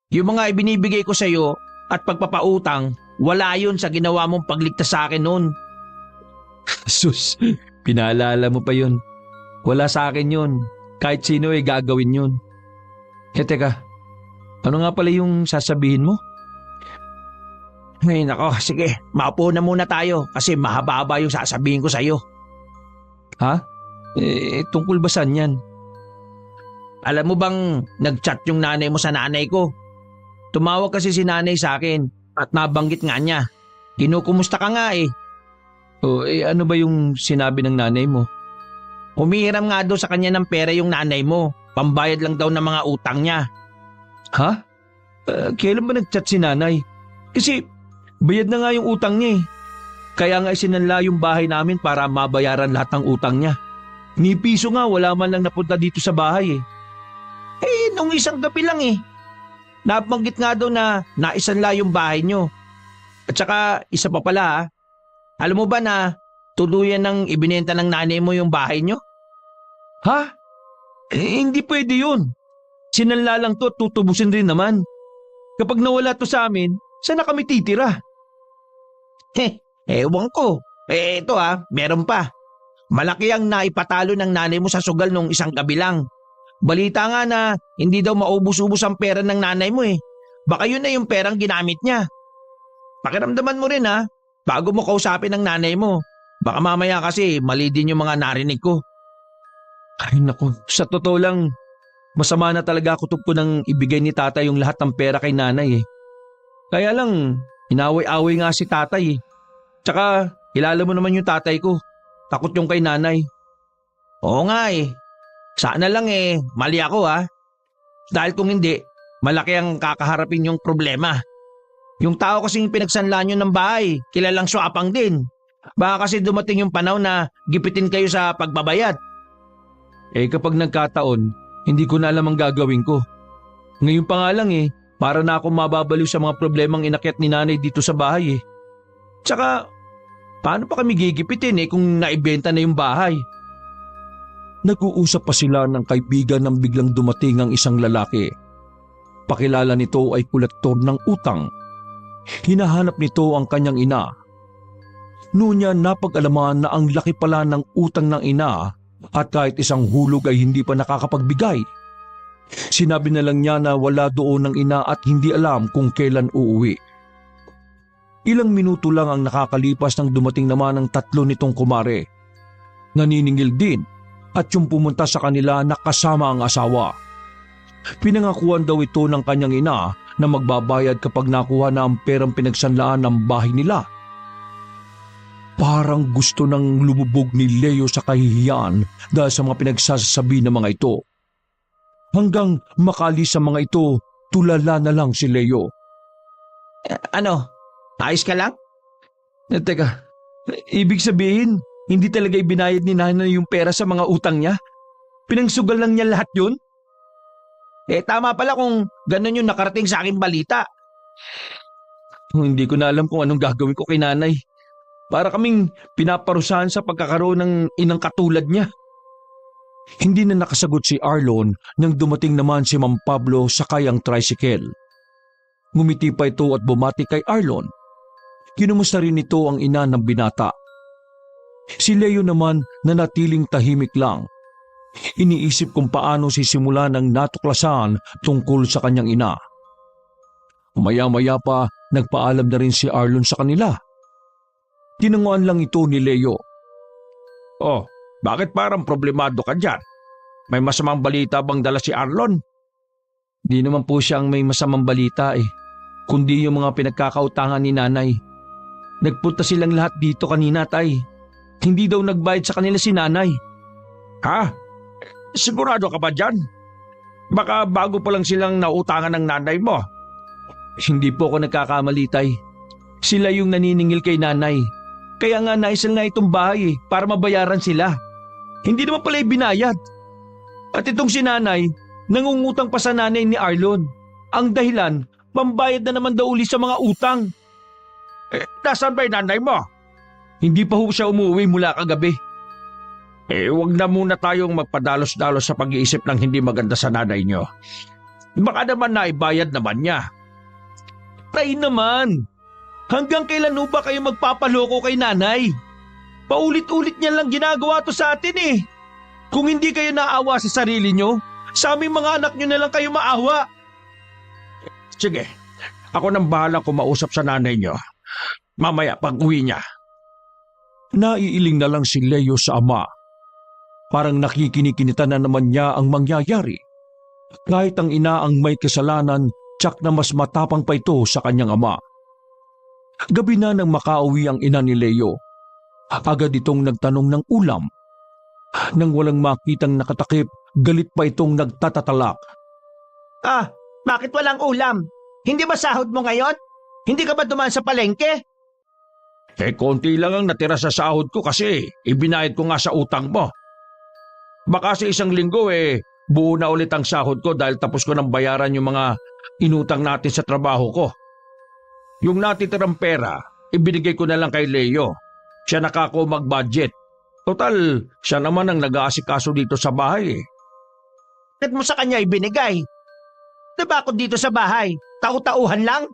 Yung mga ibinibigay ko sa'yo at pagpapautang, wala yun sa ginawa mong pagligtas sa akin noon. Sus, pinaalala mo pa yun. Wala sa akin yun. Kahit sino gagawin yun. Teka, ano nga pala yung sasabihin mo? Ay nako, sige, maupo na muna tayo kasi mahaba-haba yung sasabihin ko sa'yo. Ha? Tungkol ba saan yan? Alam mo bang nag-chat yung nanay mo sa nanay ko? Tumawag kasi si nanay sa akin at nabanggit nga niya. Kinukumusta ka nga Ano ba yung sinabi ng nanay mo? Humihiram nga daw sa kanya ng pera yung nanay mo. Pambayad lang daw ng mga utang niya. Ha? Kailan ba nag-chat si nanay? Kasi bayad na nga yung utang niya Kaya nga isinanla yung bahay namin para mabayaran lahat ng utang niya. Ni piso nga wala man lang napunta dito sa bahay Nung isang gabi lang Nabanggit nga daw na naisanla yung bahay niyo. At saka isa pa pala alam mo ba na tuluyan ng ibinenta ng nanay mo yung bahay niyo? Ha? Hindi pwede yun. Sinanla lang to at tutubusin rin naman. Kapag nawala to sa amin, saan na kami titira? Ewan ko. Ito meron pa. Malaki ang naipatalo ng nanay mo sa sugal nung isang gabi lang. Balita nga na hindi daw maubos-ubos ang pera ng nanay mo Baka yun na yung perang ginamit niya. Pakiramdaman mo rin bago mo kausapin ng nanay mo. Baka mamaya kasi mali din yung mga narinig ko. Ay naku, sa totoo lang, masama na talaga ako tungkol nang ibigay ni tatay yung lahat ng pera kay nanay Kaya lang, inaway-away nga si tatay Tsaka, kilala mo naman yung tatay ko. Takot yung kay nanay. Oo nga Sana lang mali ako Dahil kung hindi, malaki ang kakaharapin yung problema. Yung tao kasing pinagsanla nyo ng bahay, kilalang swapang din. Baka kasi dumating yung panahon na gipitin kayo sa pagbabayad. Kapag nagkataon, hindi ko na alam ang gagawin ko. Ngayon pa nga lang para na akong mababaliw sa mga problemang inakyat ni nanay dito sa bahay Tsaka, paano pa kami gigipitin kung naibenta na yung bahay? Nag-uusap pa sila ng kaibigan nang biglang dumating ang isang lalaki. Pakilala nito ay kolektor ng utang. Hinahanap nito ang kanyang ina. Noon niya napag-alaman na ang laki pala ng utang ng ina at kahit isang hulog ay hindi pa nakakapagbigay. Sinabi na lang niya na wala doon ng ina at hindi alam kung kailan uuwi. Ilang minuto lang ang nakakalipas nang dumating naman ang tatlo nitong kumare. Naniningil din at yung pumunta sa kanila na kasama ang asawa. Pinangakuan daw ito ng kanyang ina na magbabayad kapag nakuha na ang perang pinagsanlaan ng bahay nila. Parang gusto nang lumubog ni Leo sa kahihiyan dahil sa mga pinagsasabi ng mga ito. Hanggang makalis sa mga ito, tulala na lang si Leo. Ano? Ayos ka lang? Teka, ibig sabihin, hindi talaga ibinayad ni nanay yung pera sa mga utang niya? Pinangsugal lang niya lahat yun? Tama pala kung ganun yung nakarating sa aking balita. Hindi ko na alam kung anong gagawin ko kay nanay. Para kaming pinaparusahan sa pagkakaroon ng inang katulad niya. Hindi na nakasagot si Arlon nang dumating naman si Mang Pablo sakay ang tricycle. Ngumiti pa ito at bumati kay Arlon. Kinumusta rin ito ang ina ng binata. Si Leo naman nanatiling tahimik lang. Iniisip kung paano sisimulan ang natuklasan tungkol sa kanyang ina. Maya-maya pa nagpaalam na rin si Arlon sa kanila. Tinanguan lang ito ni Leo. Oh, bakit parang problemado ka dyan? May masamang balita bang dala si Arlon? Di naman po siya ang may masamang balita kundi yung mga pinagkakautangan ni nanay. Nagpunta silang lahat dito kanina, tay. Hindi daw nagbayad sa kanila si nanay. Ha? Sigurado ka ba dyan? Baka bago pa lang silang nautangan ng nanay mo. Hindi po ako nagkakamali, tay. Sila yung naniningil kay nanay. Kaya nga naisal na itong bahay para mabayaran sila. Hindi naman pala ibinayad. At itong si nanay, nangungutang pa sa nanay ni Arlon. Ang dahilan, pambayad na naman daw uli sa mga utang. Nasaan ba yung nanay mo? Hindi pa ho siya umuwi mula kagabi. Huwag na muna tayong magpadalos-dalos sa pag-iisip ng hindi maganda sa nanay niyo. Baka naman naibayad naman niya. Tay naman! Hanggang kailan ho ba kayo magpapaloko kay nanay? Paulit-ulit niya lang ginagawa to sa atin Kung hindi kayo naawa sa sarili niyo, sa aming mga anak niyo na lang kayo maawa. Sige, ako nang bahala kumausap sa nanay niyo. Mamaya pag uwi niya. Naiiling na lang si Leo sa ama. Parang nakikinikinita na naman niya ang mangyayari. Kahit ang ina ang may kasalanan, tsak na mas matapang pa ito sa kanyang ama. Gabi na nang makauwi ang ina ni Leo. Agad itong nagtanong ng ulam. Nang walang makitang nakatakip, galit pa itong nagtatatalak. Bakit walang ulam? Hindi ba sahod mo ngayon? Hindi ka ba dumaan sa palengke? Konti lang ang natira sa sahod ko kasi ibinayad ko nga sa utang mo. Baka sa isang linggo buo na ulit ang sahod ko dahil tapos ko nang bayaran yung mga inutang natin sa trabaho ko. Yung natitirang pera, ibinigay ko na lang kay Leo. Siya nakako mag-budget. Total, siya naman ang nag-aasikaso dito sa bahay Bakit mo sa kanya ibinigay? Diba ako dito sa bahay? Tau-tauhan lang?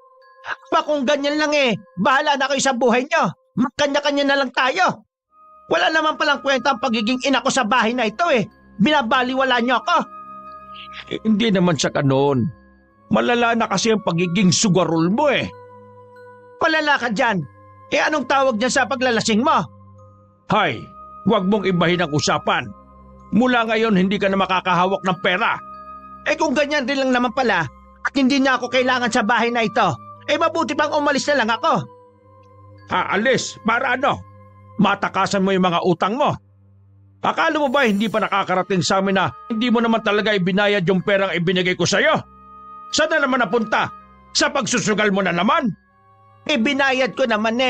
Ba kung ganyan lang bahala na kayo sa buhay nyo. Magkanya-kanya na lang tayo. Wala naman palang kwenta ang pagiging ina ko sa bahay na ito Binabaliwala nyo ako. Hindi naman sa kanon. Malala na kasi ang pagiging sugarol mo Palala ka dyan. Anong tawag dyan sa paglalasing mo? Hay, huwag mong ibahin ang usapan. Mula ngayon hindi ka na makakahawak ng pera. Kung ganyan din lang naman pala at hindi niya ako kailangan sa bahay na ito, mabuti pang umalis na lang ako. Aalis? Para ano? Matakasan mo yung mga utang mo. Akala mo ba hindi pa nakakarating sa amin na hindi mo naman talaga ibinayad yung perang ibinigay ko sa'yo? Saan na naman napunta? Sa pagsusugal mo na naman? Binayad ko naman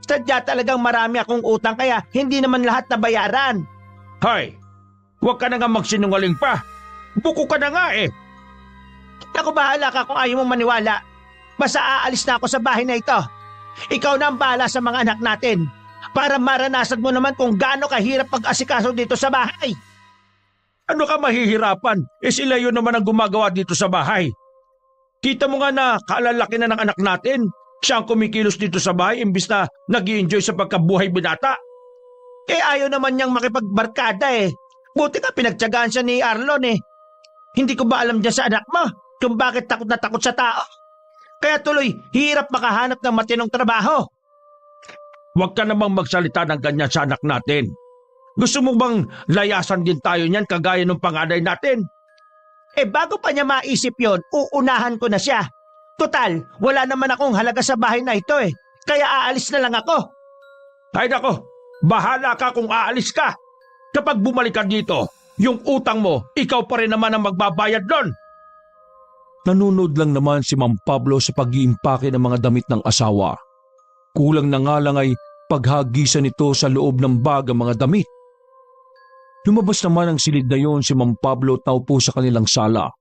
Sadya talagang marami akong utang kaya hindi naman lahat nabayaran. Hay, huwag ka na nga magsinungaling pa. Buko ka na nga Ako bahala ka kung ayaw mong maniwala. Basta aalis na ako sa bahay na ito. Ikaw na ang bahala sa mga anak natin. Para maranasan mo naman kung gaano kahirap pag-asikaso dito sa bahay. Ano ka mahihirapan? Sila yun naman ang gumagawa dito sa bahay. Kita mo nga na kaalalaki na ng anak natin. Siya ang kumikilos dito sa bahay imbis na nag-i-enjoy sa pagkabuhay binata. Ayaw naman niyang makipagbarkada Buti ka pinagtyagaan siya ni Arlon Hindi ko ba alam dyan sa anak mo kung bakit takot na takot sa tao? Kaya tuloy, hirap makahanap ng matinong trabaho. Huwag ka namang magsalita ng ganyan sa anak natin. Gusto mo bang layasan din tayo niyan kagaya ng panganay natin? Bago pa niya maisip yon, uunahan ko na siya. Total, wala naman akong halaga sa bahay na ito Kaya aalis na lang ako. Ay nako, bahala ka kung aalis ka. Kapag bumalik ka dito, yung utang mo, ikaw pa rin naman ang magbabayad doon. Nanunod lang naman si Mang Pablo sa pag-iimpake ng mga damit ng asawa. Kulang na nga lang ay paghagisan nito sa loob ng bag ang mga damit. Lumabas naman ang silid na yon si Mang Pablo at naupo sa kanilang sala.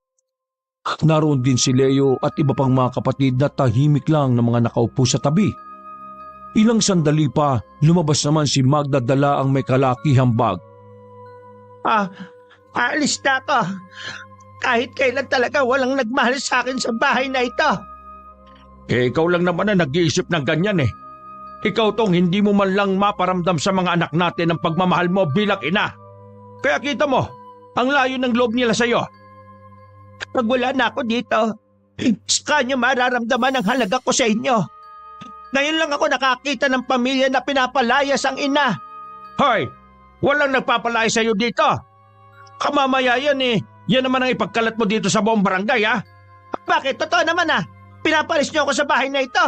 Naroon din si Leo at iba pang mga kapatid na tahimik lang na mga nakaupo sa tabi. Ilang sandali pa, lumabas naman si Magda dala ang may kalakihang bag. Aalis na ako. Kahit kailan talaga walang nagmahal sa akin sa bahay na ito. Ikaw lang naman ang nag-iisip ng ganyan Ikaw tong hindi mo man lang maparamdam sa mga anak natin ang pagmamahal mo bilang ina. Kaya kita mo, ang layo ng loob nila sa'yo. Pag wala na ako dito, saka nyo mararamdaman ang halaga ko sa inyo. Ngayon lang ako nakakita ng pamilya na pinapalayas ang ina. Hoy, walang nagpapalaya sa'yo dito. Kamamaya yan Yan naman ang ipagkalat mo dito sa buong barangay Bakit? Totoo naman Pinapalis nyo ako sa bahay na ito.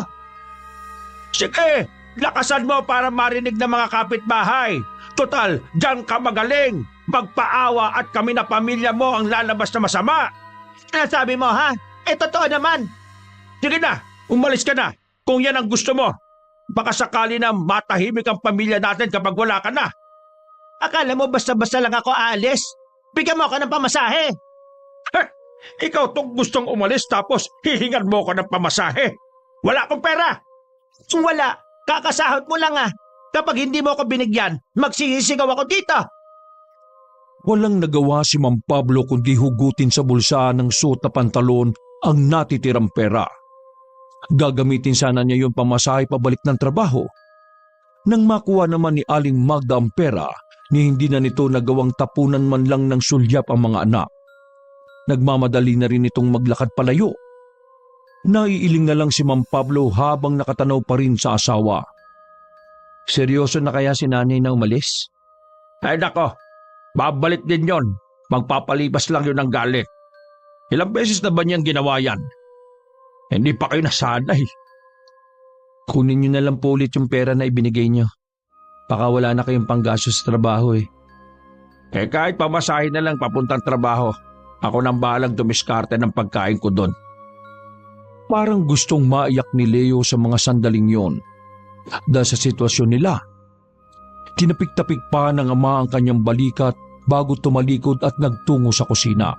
Sige, lakasan mo para marinig ng mga kapitbahay. Total, diyan ka magaling. Magpaawa at kami na pamilya mo ang lalabas na masama. Ano sabi mo totoo naman. Sige na, umalis ka na. Kung yan ang gusto mo. Baka sakali na matahimik ang pamilya natin kapag wala ka na. Akala mo basta-basta lang ako aalis? Bigyan mo ako ng pamasahe. Ikaw tong gustong umalis tapos hihingan mo ko ng pamasahe. Wala akong pera. Kung wala, kakasahod mo lang Kapag hindi mo ako binigyan, magsisisigaw ako dito. Walang nagawa si Mang Pablo kundi hugutin sa bulsa ng suot na pantalon ang natitirang pera. Gagamitin sana niya yung pamasahe pabalik ng trabaho. Nang makuha naman ni Aling Magda ang pera, ni hindi na nito nagawang tapunan man lang ng sulyap ang mga anak. Nagmamadali na rin itong maglakad palayo. Naiiling na lang si Mang Pablo habang nakatanaw pa rin sa asawa. Seryoso na kaya si nanay na umalis? Ay nako, babalik din yon. Magpapalipas lang yun ng galit. Ilang beses na ba niyang ginawa yan? Hindi pa kayo nasanay. Kunin niyo na lang po ulit yung pera na ibinigay niyo. Baka wala na kayong panggastos sa trabaho Kahit pamasahe na lang papuntang trabaho, ako nang bahalang dumiskarte ng pagkain ko doon. Parang gustong maiyak ni Leo sa mga sandaling yon. Dahil sa sitwasyon nila. Tinapik-tapik pa ng ama ang kanyang balikat bago tumalikod at nagtungo sa kusina.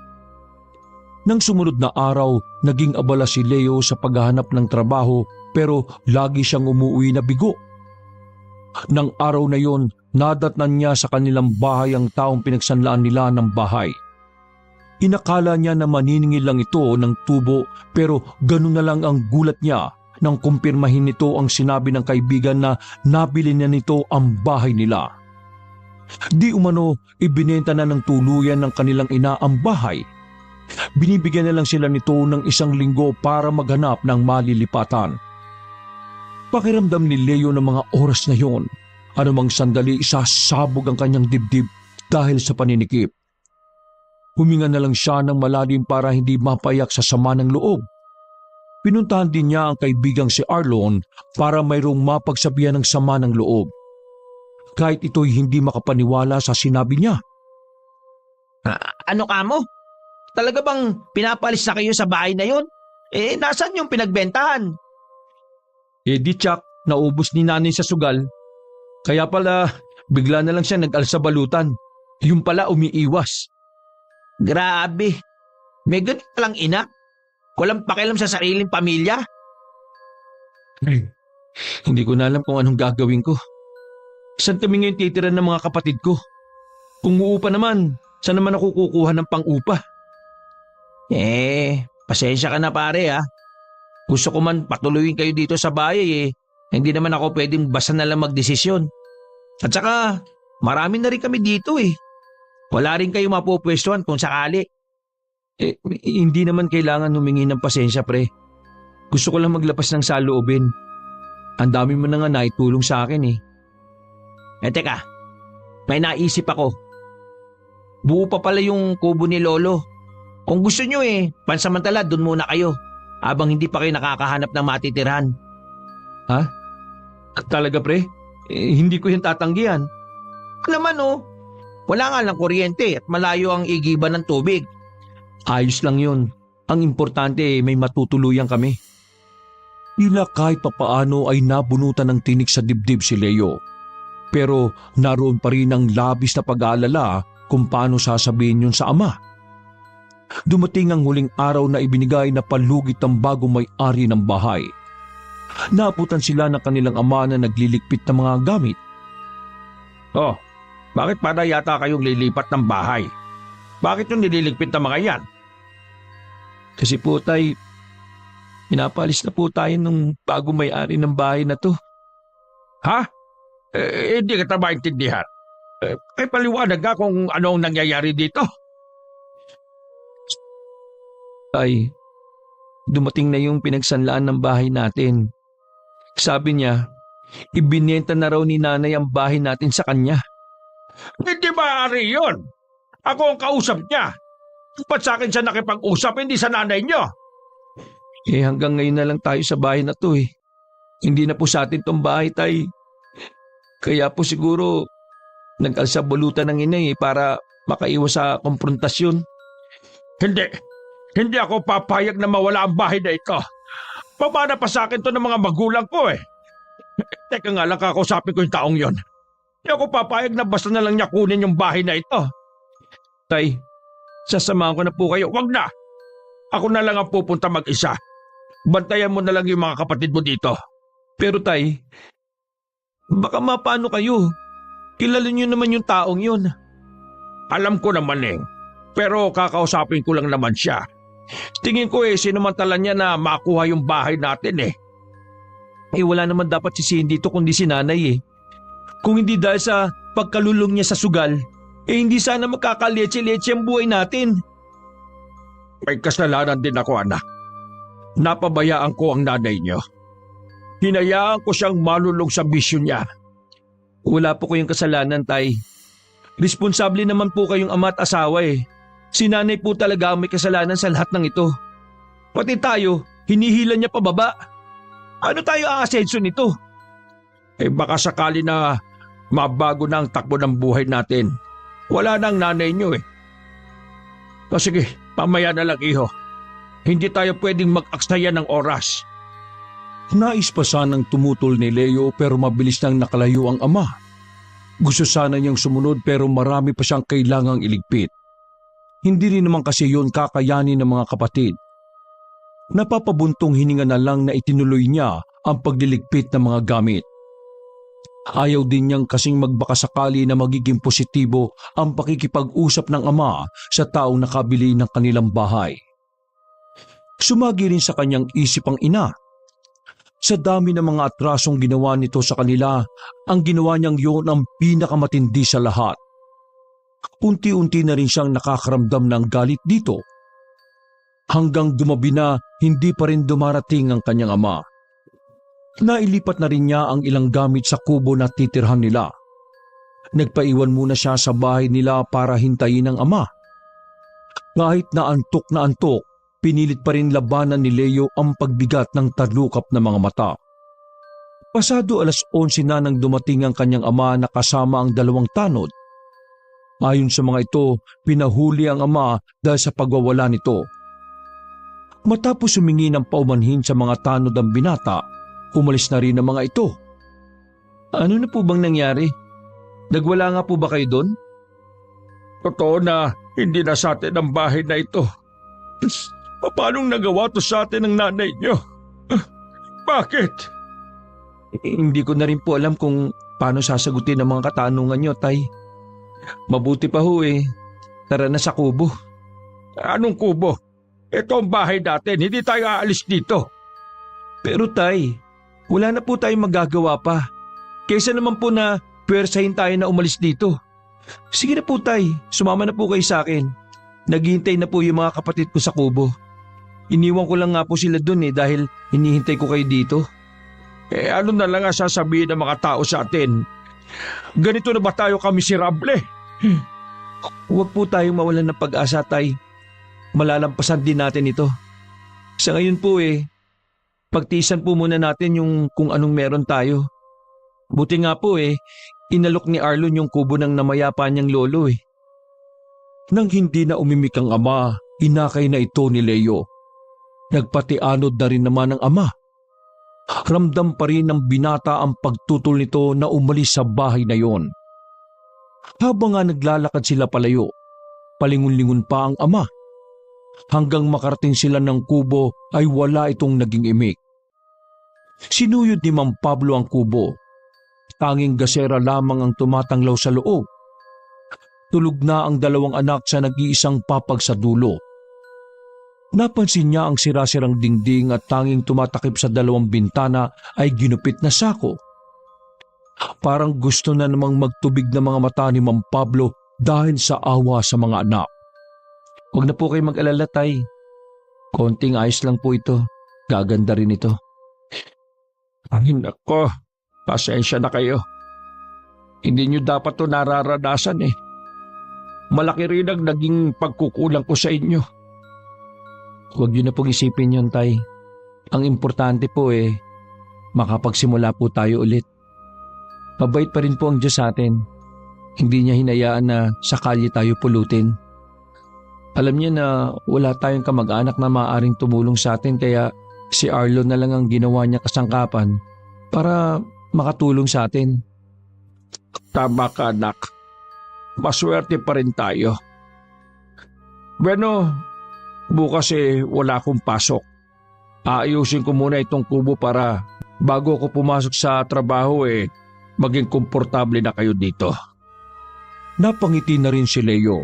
Nang sumunod na araw, naging abala si Leo sa paghahanap ng trabaho pero lagi siyang umuwi na bigo. Nang araw na yon, nadatnan niya sa kanilang bahay ang taong pinagsanlaan nila ng bahay. Inakala niya na maniningil lang ito ng tubo pero ganun na lang ang gulat niya nang kumpirmahin nito ang sinabi ng kaibigan na nabili na nito ang bahay nila. Di umano ibinenta na ng tuluyan ng kanilang ina ang bahay. Binibigyan na lang sila nito ng 1 linggo para maghanap ng malilipatan. Pakiramdam ni Leo ng mga oras na yon, anumang sandali isasabog ang kanyang dibdib dahil sa paninikip. Huminga na lang siya ng malalim para hindi mapayak sa sama ng loob. Pinuntahan din niya ang kaibigang si Arlon para mayroong mapagsabihan ng sama ng loob. Kahit ito'y hindi makapaniwala sa sinabi niya. Ano ka mo? Talaga bang pinapalis na kayo sa bahay na yun? Nasaan yung pinagbentahan? Di tsak, naubos ni nanay sa sugal. Kaya pala, bigla na lang siya nag-alsa balutan. Yung pala umiiwas. Grabe. May ganun palang ina. Walang pakialam sa sariling pamilya. Hindi ko na alam kung anong gagawin ko. Saan kami ngayon titira ng mga kapatid ko? Kung uupa naman, saan naman ako kukuha ng pang-upa? Pasensya ka na pare Gusto ko man patuloyin kayo dito sa bahay Hindi naman ako pwedeng basta na lang magdesisyon. At saka, marami na rin kami dito Wala rin kayo mapupwestuhan kung sakali. Hindi naman kailangan humingi ng pasensya, pre. Gusto ko lang maglapas ng saloobin. Ang dami mo na nga naitulong sa akin eh. Teka, may naisip ako. Buo pa pala yung kubo ni Lolo. Kung gusto nyo pansamantala dun muna kayo habang hindi pa kayo nakakahanap ng matitirhan. Talaga, pre? Hindi ko yung tatanggihan. Naman wala nga lang kuryente at malayo ang igiban ng tubig. Ayos lang yun. Ang importante may matutuluyan kami. Tila kahit papaano ay nabunutan ng tinik sa dibdib si Leo. Pero naroon pa rin ang labis na pag-aalala kung paano sasabihin yun sa ama. Dumating ang huling araw na ibinigay na palugit ng bagong may-ari ng bahay. Naabutan sila ng kanilang ama na nagliligpit ng mga gamit. Oh, bakit para yata kayong lilipat ng bahay? Bakit yung nililigpit ng mga yan? Kasi po, tay, pinapalis na po tayo ng bagong may-ari ng bahay na to. Ha? Hindi kita maintindihan. Paliwanag ka kung ano ang nangyayari dito. Tay, dumating na yung pinagsanlaan ng bahay natin. Sabi niya, ibinenta na raw ni nanay ang bahay natin sa kanya. Hindi maaari yun. Ako ang kausap niya. Ba't sa akin siya nakipag-usap, hindi sa nanay niyo? Hanggang ngayon na lang tayo sa bahay na to eh. Hindi na po sa atin tong bahay, tay. Kaya po siguro nag-alsabulutan ng inay para makaiwas sa konfrontasyon. Hindi ako papayag na mawala ang bahay na ito. Pamana pa sa akin to ng mga magulang ko Teka nga lang, kakausapin ko yung taong yon. Hindi ako papayag na basta na lang niya kunin yung bahay na ito. Tay, sasamahan ko na po kayo. Wag na! Ako na lang ang pupunta mag-isa. Bantayan mo na lang yung mga kapatid mo dito. Pero tay, baka mapano kayo? Kilala niyo naman yung taong yun. Alam ko naman pero kakausapin ko lang naman siya. Tingin ko sinamantala niya na makuha yung bahay natin Wala naman dapat si Cindy dito kundi si nanay Kung hindi dahil sa pagkalulong niya sa sugal, hindi sana magkakaletse-letse ang buhay natin. May kasalanan din ako, anak. Napabayaan ko ang nanay niyo. Hinayaan ko siyang malulong sa bisyo niya. Wala po kayong kasalanan, tay. Responsable naman po kayong ama at asawa Si nanay po talaga ang may kasalanan sa lahat ng ito. Pati tayo, hinihila niya pababa. Ano tayo aasenso nito? Baka sakali na mabago na ang takbo ng buhay natin. Wala na ang nanay niyo O sige, pamaya na lang iho. Hindi tayo pwedeng mag-aksaya ng oras. Nais pa sanang tumutol ni Leo pero mabilis nang nakalayo ang ama. Gusto sana niyang sumunod pero marami pa siyang kailangang iligpit. Hindi rin naman kasi yun kakayanin ng mga kapatid. Napapabuntong hininga na lang na itinuloy niya ang pagliligpit ng mga gamit. Ayaw din niyang kasing magbakasakali na magiging positibo ang pakikipag-usap ng ama sa taong nakabili ng kanilang bahay. Sumagi rin sa kanyang isip ang ina. Sa dami ng mga atrasong ginawa nito sa kanila, ang ginawa niyang yun ang pinakamatindi sa lahat. Unti-unti na rin siyang nakakaramdam ng galit dito. Hanggang dumabi na hindi pa rin dumarating ang kanyang ama. Nailipat na rin niya ang ilang gamit sa kubo na titirhan nila. Nagpaiwan muna siya sa bahay nila para hintayin ang ama. Kahit na antok, pinilit pa rin labanan ni Leo ang pagbigat ng talukap na mga mata. Pasado 11:00 na nang dumating ang kanyang ama na kasama ang 2 tanod. Ayon sa mga ito, pinahuli ang ama dahil sa pagwawala nito. Matapos humingi ng paumanhin sa mga tanod ang binata, umalis na rin ang mga ito. Ano na po bang nangyari? Nagwala nga po ba kayo doon? Totoo na hindi na sa atin ang bahay na ito. Paano nagawa to sa atin ng nanay niyo? Bakit? Hindi ko na rin po alam kung paano sasagutin ang mga katanungan niyo, tay. Mabuti pa ho tara na sa kubo. Anong kubo? Ito ang bahay natin, hindi tayo aalis dito. Pero tay, wala na po tayong magagawa pa. Kaysa naman po na pwersahin tayo na umalis dito. Sige na po tay, sumama na po kayo sa akin. Naghihintay na po yung mga kapatid ko sa kubo. Iniwan ko lang nga po sila dun dahil hinihintay ko kayo dito. Ano na lang ang sasabihin ng mga tao sa atin? Ganito na ba tayo kamiserable? Huwag po tayong mawalan ng pag-asa, Tay. Malalampasan din natin ito. Sa ngayon po pagtiisan po muna natin yung kung anong meron tayo. Buti nga po inalok ni Arlon yung kubo ng namayapa niyang lolo. Nang hindi na umimik ang ama, inakay na ito ni Leo. Nagpatianod na rin naman ang ama. Ramdam pa rin ng binata ang pagtutol nito na umalis sa bahay na yon. Habang nga naglalakad sila palayo, palingon-lingon pa ang ama. Hanggang makarating sila ng kubo ay wala itong naging imik. Sinuyod ni Mang Pablo ang kubo. Tanging gasera lamang ang tumatanglaw sa loob. Tulog na ang dalawang anak sa nag-iisang papag sa dulo. Napansin niya ang sirasirang dingding at tanging tumatakip sa dalawang bintana ay ginupit na sako. Parang gusto na namang magtubig ng mga mata ni Mang Pablo dahil sa awa sa mga anak. Huwag na po kayo mag-alala, Tay. Konting ayos lang po ito. Gaganda rin ito. Ay nako, pasensya na kayo. Hindi nyo dapat to nararanasan Malaki rin ang naging pagkukulang ko sa inyo. Huwag niyo na pong isipin yun, Tay. Ang importante po makapagsimula po tayo ulit. Mabait pa rin po ang Diyos sa atin. Hindi niya hinayaan na sa kalye tayo pulutin. Alam niya na wala tayong kamag-anak na maaaring tumulong sa atin kaya si Arlon na lang ang ginawa niya kasangkapan para makatulong sa atin. Tama ka, anak. Maswerte pa rin tayo. Bueno, bukas wala akong pasok. Aayusin ko muna itong kubo para bago ako pumasok sa trabaho maging komportable na kayo dito. Napangiti na rin si Leo.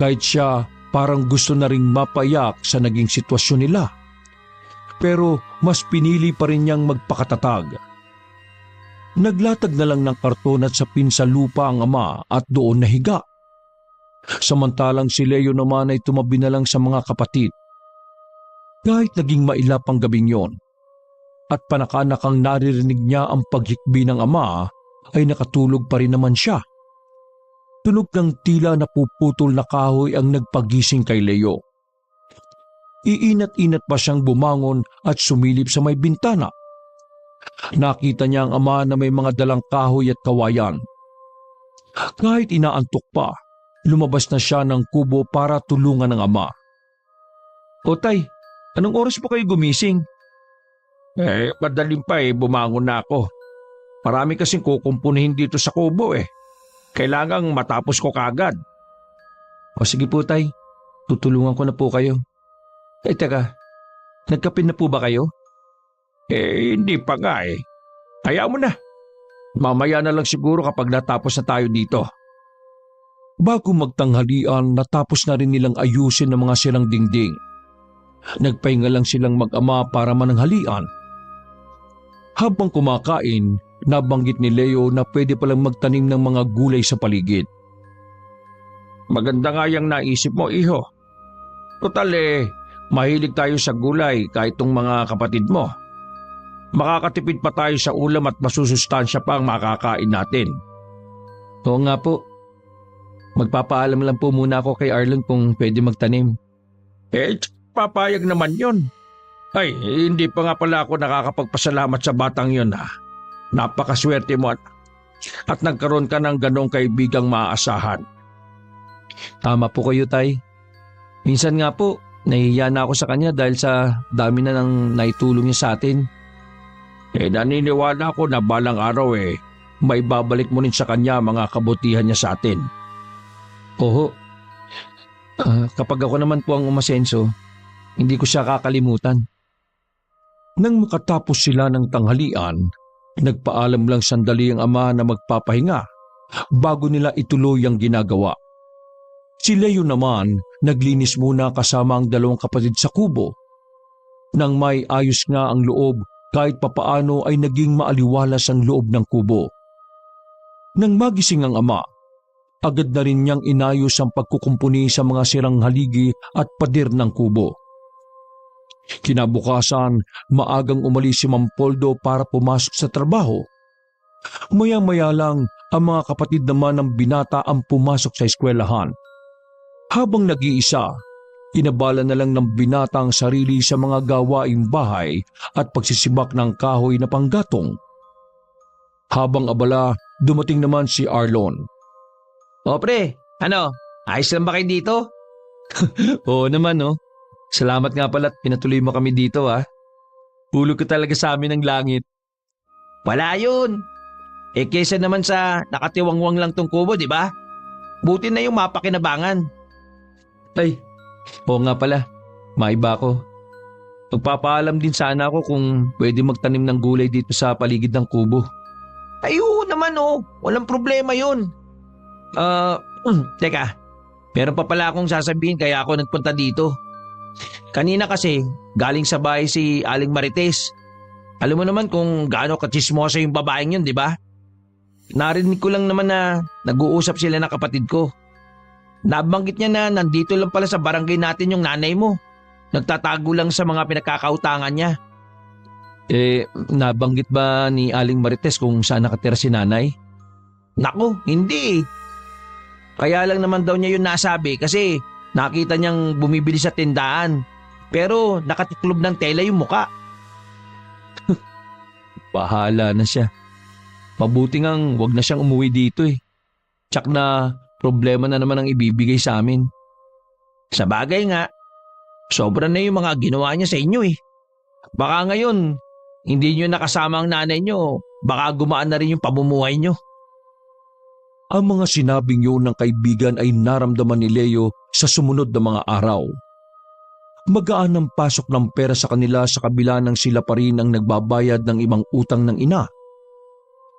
Kahit siya parang gusto na ring mapayak sa naging sitwasyon nila. Pero mas pinili pa rin niyang magpakatatag. Naglatag na lang ng karton at sapin sa lupa ang ama at doon nahiga. Samantalang si Leo naman ay tumabi na lang sa mga kapatid. Kahit naging mailap ang gabing yon, at panakanakang naririnig niya ang paghikbi ng ama, ay nakatulog pa rin naman siya. Tunog ng tila napuputol na kahoy ang nagpagising kay Leo. Iinat-inat pa siyang bumangon at sumilip sa may bintana. Nakita niya ang ama na may mga dalang kahoy at kawayan. Kahit inaantok pa, lumabas na siya ng kubo para tulungan ng ama. O Tay, anong oras po kayo gumising? Madaling pa bumangon na ako. Marami kasing kukumpunin dito sa kubo Kailangang matapos ko kagad. O sige po Tay, tutulungan ko na po kayo. Teka, nagkape na po ba kayo? Hindi pa nga Hayaan mo na. Mamaya na lang siguro kapag natapos na tayo dito. Bago magtanghalian, natapos na rin nilang ayusin ang mga sirang dingding. Nagpahinga lang silang mag-ama para mananghalian. Habang kumakain, nabanggit ni Leo na pwede palang magtanim ng mga gulay sa paligid. Maganda nga yung naisip mo, iho. Total mahilig tayo sa gulay kahit tong mga kapatid mo. Makakatipid pa tayo sa ulam at masusustansya pa ang makakain natin. Oo nga po. Magpapaalam lang po muna ako kay Arlon kung pwede magtanim. Papayag naman yon. Ay, hindi pa nga pala ako nakakapagpasalamat sa batang yon Napakaswerte mo at nagkaroon ka ng ganong kaibigang maaasahan. Tama po kayo, Tay. Minsan nga po, nahihiya na ako sa kanya dahil sa dami na nang naitulong niya sa atin. Naniniwala ako na balang araw may babalik mo rin sa kanya mga kabutihan niya sa atin. Oo. Kapag ako naman po ang umasenso, hindi ko siya kakalimutan. Nang makatapos sila ng tanghalian, nagpaalam lang sandali ang ama na magpapahinga bago nila ituloy ang ginagawa. Si Leo naman naglinis muna kasama ang dalawang kapatid sa kubo. Nang may ayos nga ang loob, kahit papaano ay naging maaliwalas ang loob ng kubo. Nang magising ang ama, agad na rin niyang inayos ang pagkukumpuni sa mga sirang haligi at pader ng kubo. Kinabukasan, maagang umalis si Mampoldo para pumasok sa trabaho. Maya-maya lang, ang mga kapatid naman ng binata ang pumasok sa eskwelahan. Habang nag-iisa, inabala na lang ng binata ang sarili sa mga gawaing bahay at pagsisibak ng kahoy na panggatong. Habang abala, dumating naman si Arlon. O pre, ano? Ayos lang ba kayo dito? Oo naman, no? Salamat nga pala at pinatuloy mo kami dito, ah. Hulog ka talaga sa amin ng langit. Wala yun. Kesa naman sa nakatiwangwang lang tong kubo, di ba? Buti na yung mapakinabangan. Ay, oo nga pala. Maiba ko. Magpapaalam din sana ako kung pwede magtanim ng gulay dito sa paligid ng kubo. Ay, oo naman walang problema yun. Teka. Meron pa pala akong sasabihin kaya ako nagpunta dito. Kanina kasi, galing sa bahay si Aling Marites. Alam mo naman kung gaano katsismosa yung babaeng yun, di ba? Narinig ko lang naman na nag-uusap sila ng kapatid ko. Nabanggit niya na nandito lang pala sa barangay natin yung nanay mo. Nagtatago lang sa mga pinagkakautangan niya. Nabanggit ba ni Aling Marites kung saan nakatira si nanay? Naku, hindi. Kaya lang naman daw niya yun nasabi kasi nakita niyang bumibili sa tindahan. Pero nakatiklob ng tela yung muka. Bahala na siya. Mabuti ngang wag na siyang umuwi dito eh. Tsak na problema na naman ang ibibigay sa amin. Sa bagay nga, sobra na yung mga ginawa niya sa inyo eh. Baka ngayon, hindi niyo nakasama ang nanay niyo, baka gumaan na rin yung pamumuhay niyo. Ang mga sinabing yun ng kaibigan ay naramdaman ni Leo sa sumunod na mga araw. Magaan ang pasok ng pera sa kanila sa kabila ng sila pa rin ang nagbabayad ng ibang utang ng ina.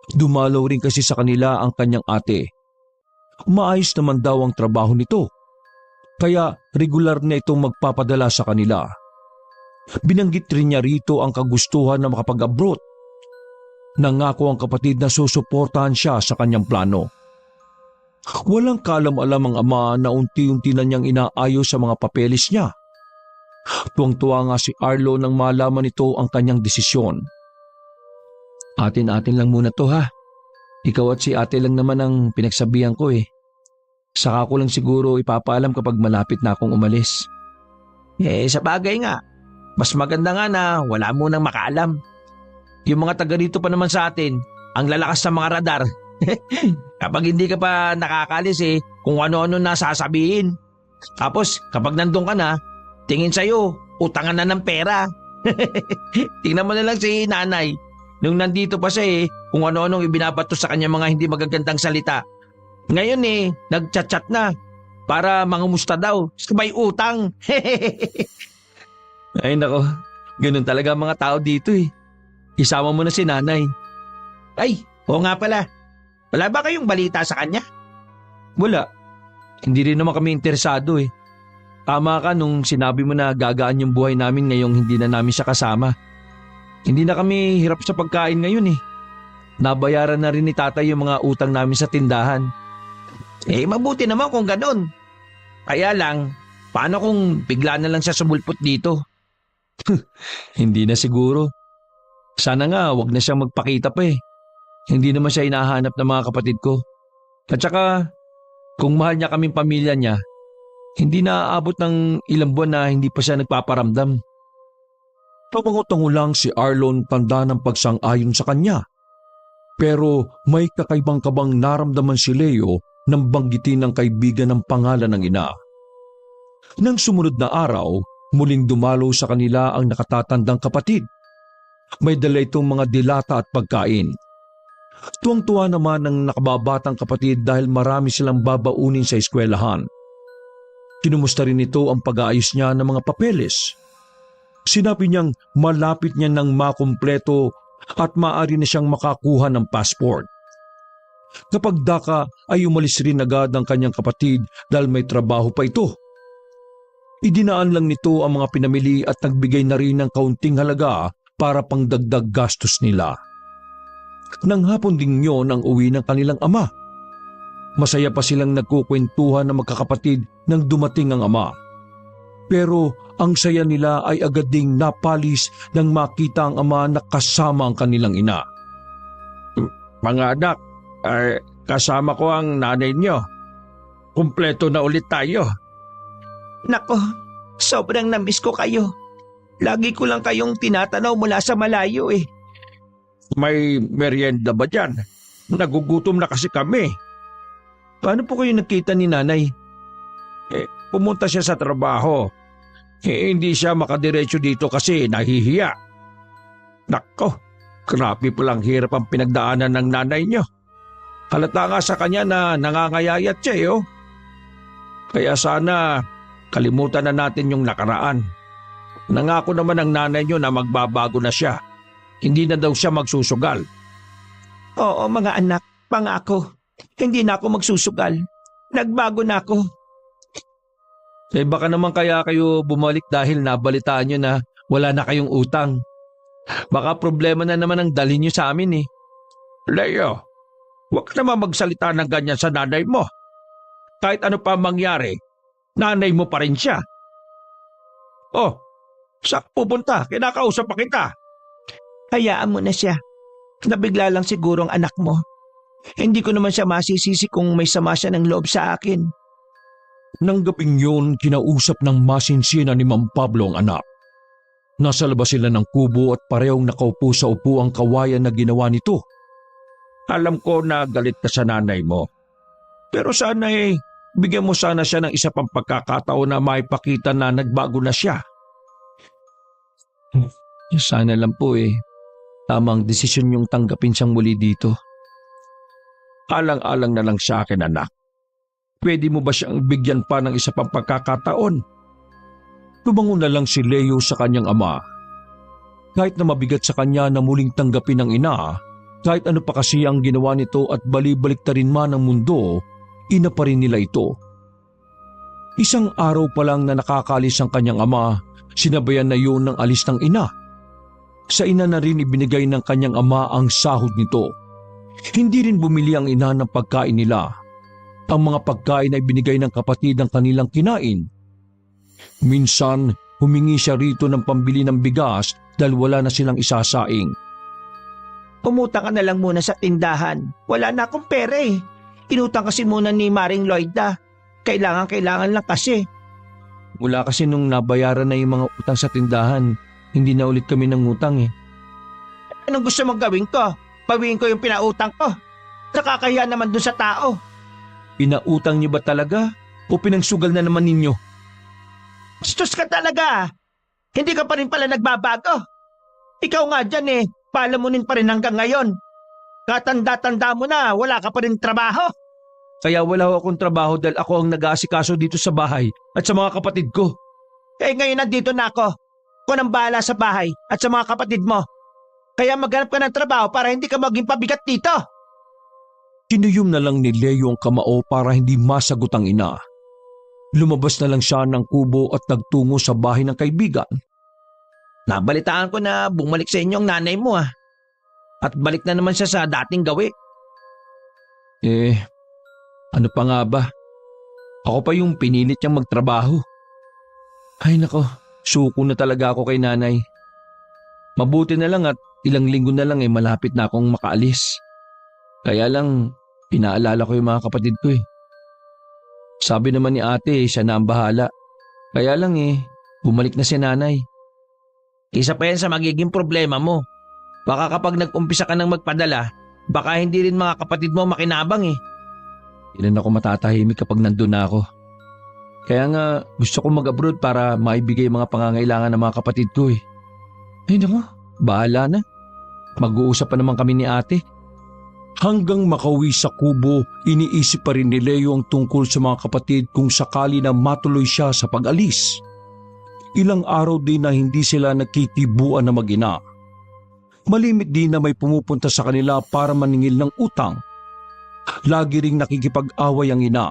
Dumalaw rin kasi sa kanila ang kanyang ate. Maayos naman daw ang trabaho nito, kaya regular na itong magpapadala sa kanila. Binanggit rin niya rito ang kagustuhan na makapag-abroad. Nangako ang kapatid na susuportahan siya sa kanyang plano. Walang kaalam-alam ang ama na unti-unti na niyang inaayos sa mga papeles niya. Tuwang-tuwa nga si Arlo nang malaman nito ang kanyang desisyon. Atin-atin lang muna to ha. Ikaw at si ate lang naman ang pinagsabihan ko eh. Saka ko lang siguro ipapaalam kapag malapit na akong umalis. Sa bagay nga, mas maganda nga na wala munang makaalam. Yung mga taga rito pa naman sa atin, ang lalakas sa mga radar. Kapag hindi ka pa nakakalis kung ano-ano na sasabihin. Tapos kapag nandun ka na, tingin sa'yo, utangan na ng pera. Tingnan mo na lang si nanay. Nung nandito pa siya kung ano-anong ibinabato sa kanya mga hindi magagandang salita. Ngayon nagchat-chat na para mangumusta daw. May utang. Ay nako, ganun talaga ang mga tao dito eh. Isama mo na si nanay. Ay, oo nga pala. Wala ba kayong balita sa kanya? Wala. Hindi rin naman kami interesado eh. Tama ka nung sinabi mo na gagaan yung buhay namin ngayong hindi na namin siya kasama. Hindi na kami hirap sa pagkain ngayon eh. Nabayaran na rin ni tatay yung mga utang namin sa tindahan. Mabuti naman kung ganun. Kaya lang, paano kung bigla na lang siya sumulpot dito? Hindi na siguro. Sana nga wag na siyang magpakita pa eh. Hindi naman siya hinahanap ng mga kapatid ko. At saka, kung mahal niya kaming pamilya niya, hindi na aabot ng ilang buwan na hindi pa siya nagpaparamdam. Pamangutango lang si Arlon tanda ng pagsang-ayon sa kanya. Pero may kakaibang-kabang naramdaman si Leo nang banggitin ng kaibigan ng pangalan ng ina. Nang sumunod na araw, muling dumalo sa kanila ang nakatatandang kapatid. May dala itong mga dilata at pagkain. Tuwang-tuwa naman ang nakababatang kapatid dahil marami silang babaunin sa eskwelahan. Kinumusta rin ito ang pag-aayos niya ng mga papeles. Sinabi niyang malapit niya nang makumpleto at maaari na siyang makakuha ng passport. Kapag daka ay umalis rin agad ang kanyang kapatid dahil may trabaho pa ito. Idinaan lang nito ang mga pinamili at nagbigay na rin ng kaunting halaga para pangdagdag gastos nila. Nang hapon din yun ang uwi ng kanilang ama. Masaya pa silang nagkukwentuhan na magkakapatid nang dumating ang ama. Pero ang saya nila ay agad ding napalis nang makita ang ama na kasama ang kanilang ina. Mga anak, kasama ko ang nanay niyo. Kumpleto na ulit tayo. Nako, sobrang namiss ko kayo. Lagi ko lang kayong tinatanaw mula sa malayo eh. May merienda ba dyan? Nagugutom na kasi kami. Paano po kayo nakita ni nanay? Pumunta siya sa trabaho. Hindi siya makadiretso dito kasi nahihiya. Nako, grabe palang hirap ang pinagdaanan ng nanay niyo. Halata nga sa kanya na nangangayayat siya eh. Kaya sana kalimutan na natin yung nakaraan. Nangako naman ang nanay niyo na magbabago na siya. Hindi na daw siya magsusugal. Oo mga anak, pangako. Hindi na ako magsusugal. Nagbago na ako. Baka naman kaya kayo bumalik dahil nabalitaan nyo na wala na kayong utang. Baka problema na naman ang dalhin nyo sa amin eh. Leo, huwag ka naman magsalita ng ganyan sa nanay mo. Kahit ano pa mangyari, nanay mo pa rin siya. Oh, saan pupunta? Kinakausap pa kita. Hayaan mo na siya. Nabigla lang siguro ang anak mo. Hindi ko naman siya masisisi kung may sama siya ng loob sa akin. Nang gabing yun, kinausap ng masinsina ni Mang Pablo ang anak. Nasa labas sila ng kubo at parehong nakaupo sa upuang kawayan na ginawa nito. Alam ko na galit ka sa nanay mo. Pero sana bigyan mo sana siya ng isa pang pagkakataon na maipakita na nagbago na siya. Sana lang po tamang desisyon yung tanggapin siyang muli dito. Alang-alang na lang sa akin, anak. Pwede mo ba siyang bigyan pa ng isa pang pagkakataon? Lumango na lang si Leo sa kanyang ama. Kahit na mabigat sa kanya na muling tanggapin ng ina, kahit ano pa kasi ang ginawa nito at bali-baliktarin man ang mundo, ina pa rin nila ito. Isang araw pa lang na nakakalis ang kanyang ama, sinabayan na yun ng alis ng ina. Sa ina na rin ibinigay ng kanyang ama ang sahod nito. Hindi rin bumili ang ina ng pagkain nila. Ang mga pagkain ay binigay ng kapatid ang kanilang kinain. Minsan, humingi siya rito ng pambili ng bigas dahil wala na silang isasaing. Umutang ka na lang muna sa tindahan. Wala na akong pera eh. Inutang kasi muna ni Maring Lloyda. Kailangan lang kasi. Mula kasi nung nabayaran na yung mga utang sa tindahan, hindi na ulit kami nangutang eh. Anong gusto mong gawin ko? Bawiin ko yung pinautang ko. Nakakahiya naman dun sa tao. Pinautang niyo ba talaga? O pinangsugal na naman ninyo? Bastos ka talaga. Hindi ka pa rin pala nagbabago. Ikaw nga dyan palamunin pa rin hanggang ngayon. Katanda-tanda mo na, wala ka pa rin trabaho. Kaya wala akong trabaho dahil ako ang nag-aasikaso dito sa bahay at sa mga kapatid ko. Ngayon nandito na ako. Ako nang bahala sa bahay at sa mga kapatid mo. Kaya maghanap ka ng trabaho para hindi ka maging pabigat dito. Kinuyom na lang ni Leo ang kamao para hindi masagot ang ina. Lumabas na lang siya ng kubo at nagtungo sa bahay ng kaibigan. Nabalitaan ko na bumalik sa inyo ang nanay mo At balik na naman siya sa dating gawi. Ano pa nga ba? Ako pa yung pinilit niyang magtrabaho. Ay nako, suko na talaga ako kay nanay. Mabuti na lang at ilang linggo na lang malapit na akong makaalis. Kaya lang, pinaalala ko yung mga kapatid ko Sabi naman ni ate, siya na ang bahala. Kaya lang bumalik na si nanay. Isa pa yan sa magiging problema mo. Baka kapag nag-umpisa ka ng magpadala, baka hindi rin mga kapatid mo makinabang Ilan ako matatahimik kapag nandun na ako. Kaya nga gusto ko mag-abroad para maibigay mga pangangailangan ng mga kapatid ko Ay naku, bahala na. Mag-uusap pa naman kami ni ate. Hanggang makauwi sa kubo, iniisip pa rin ni Leo ang tungkol sa mga kapatid kung sakali na matuloy siya sa pag-alis. Ilang araw din na hindi sila nagkikibuan na mag-ina. Malimit din na may pumupunta sa kanila para maningil ng utang. Lagi ring nakikipag-away ang ina.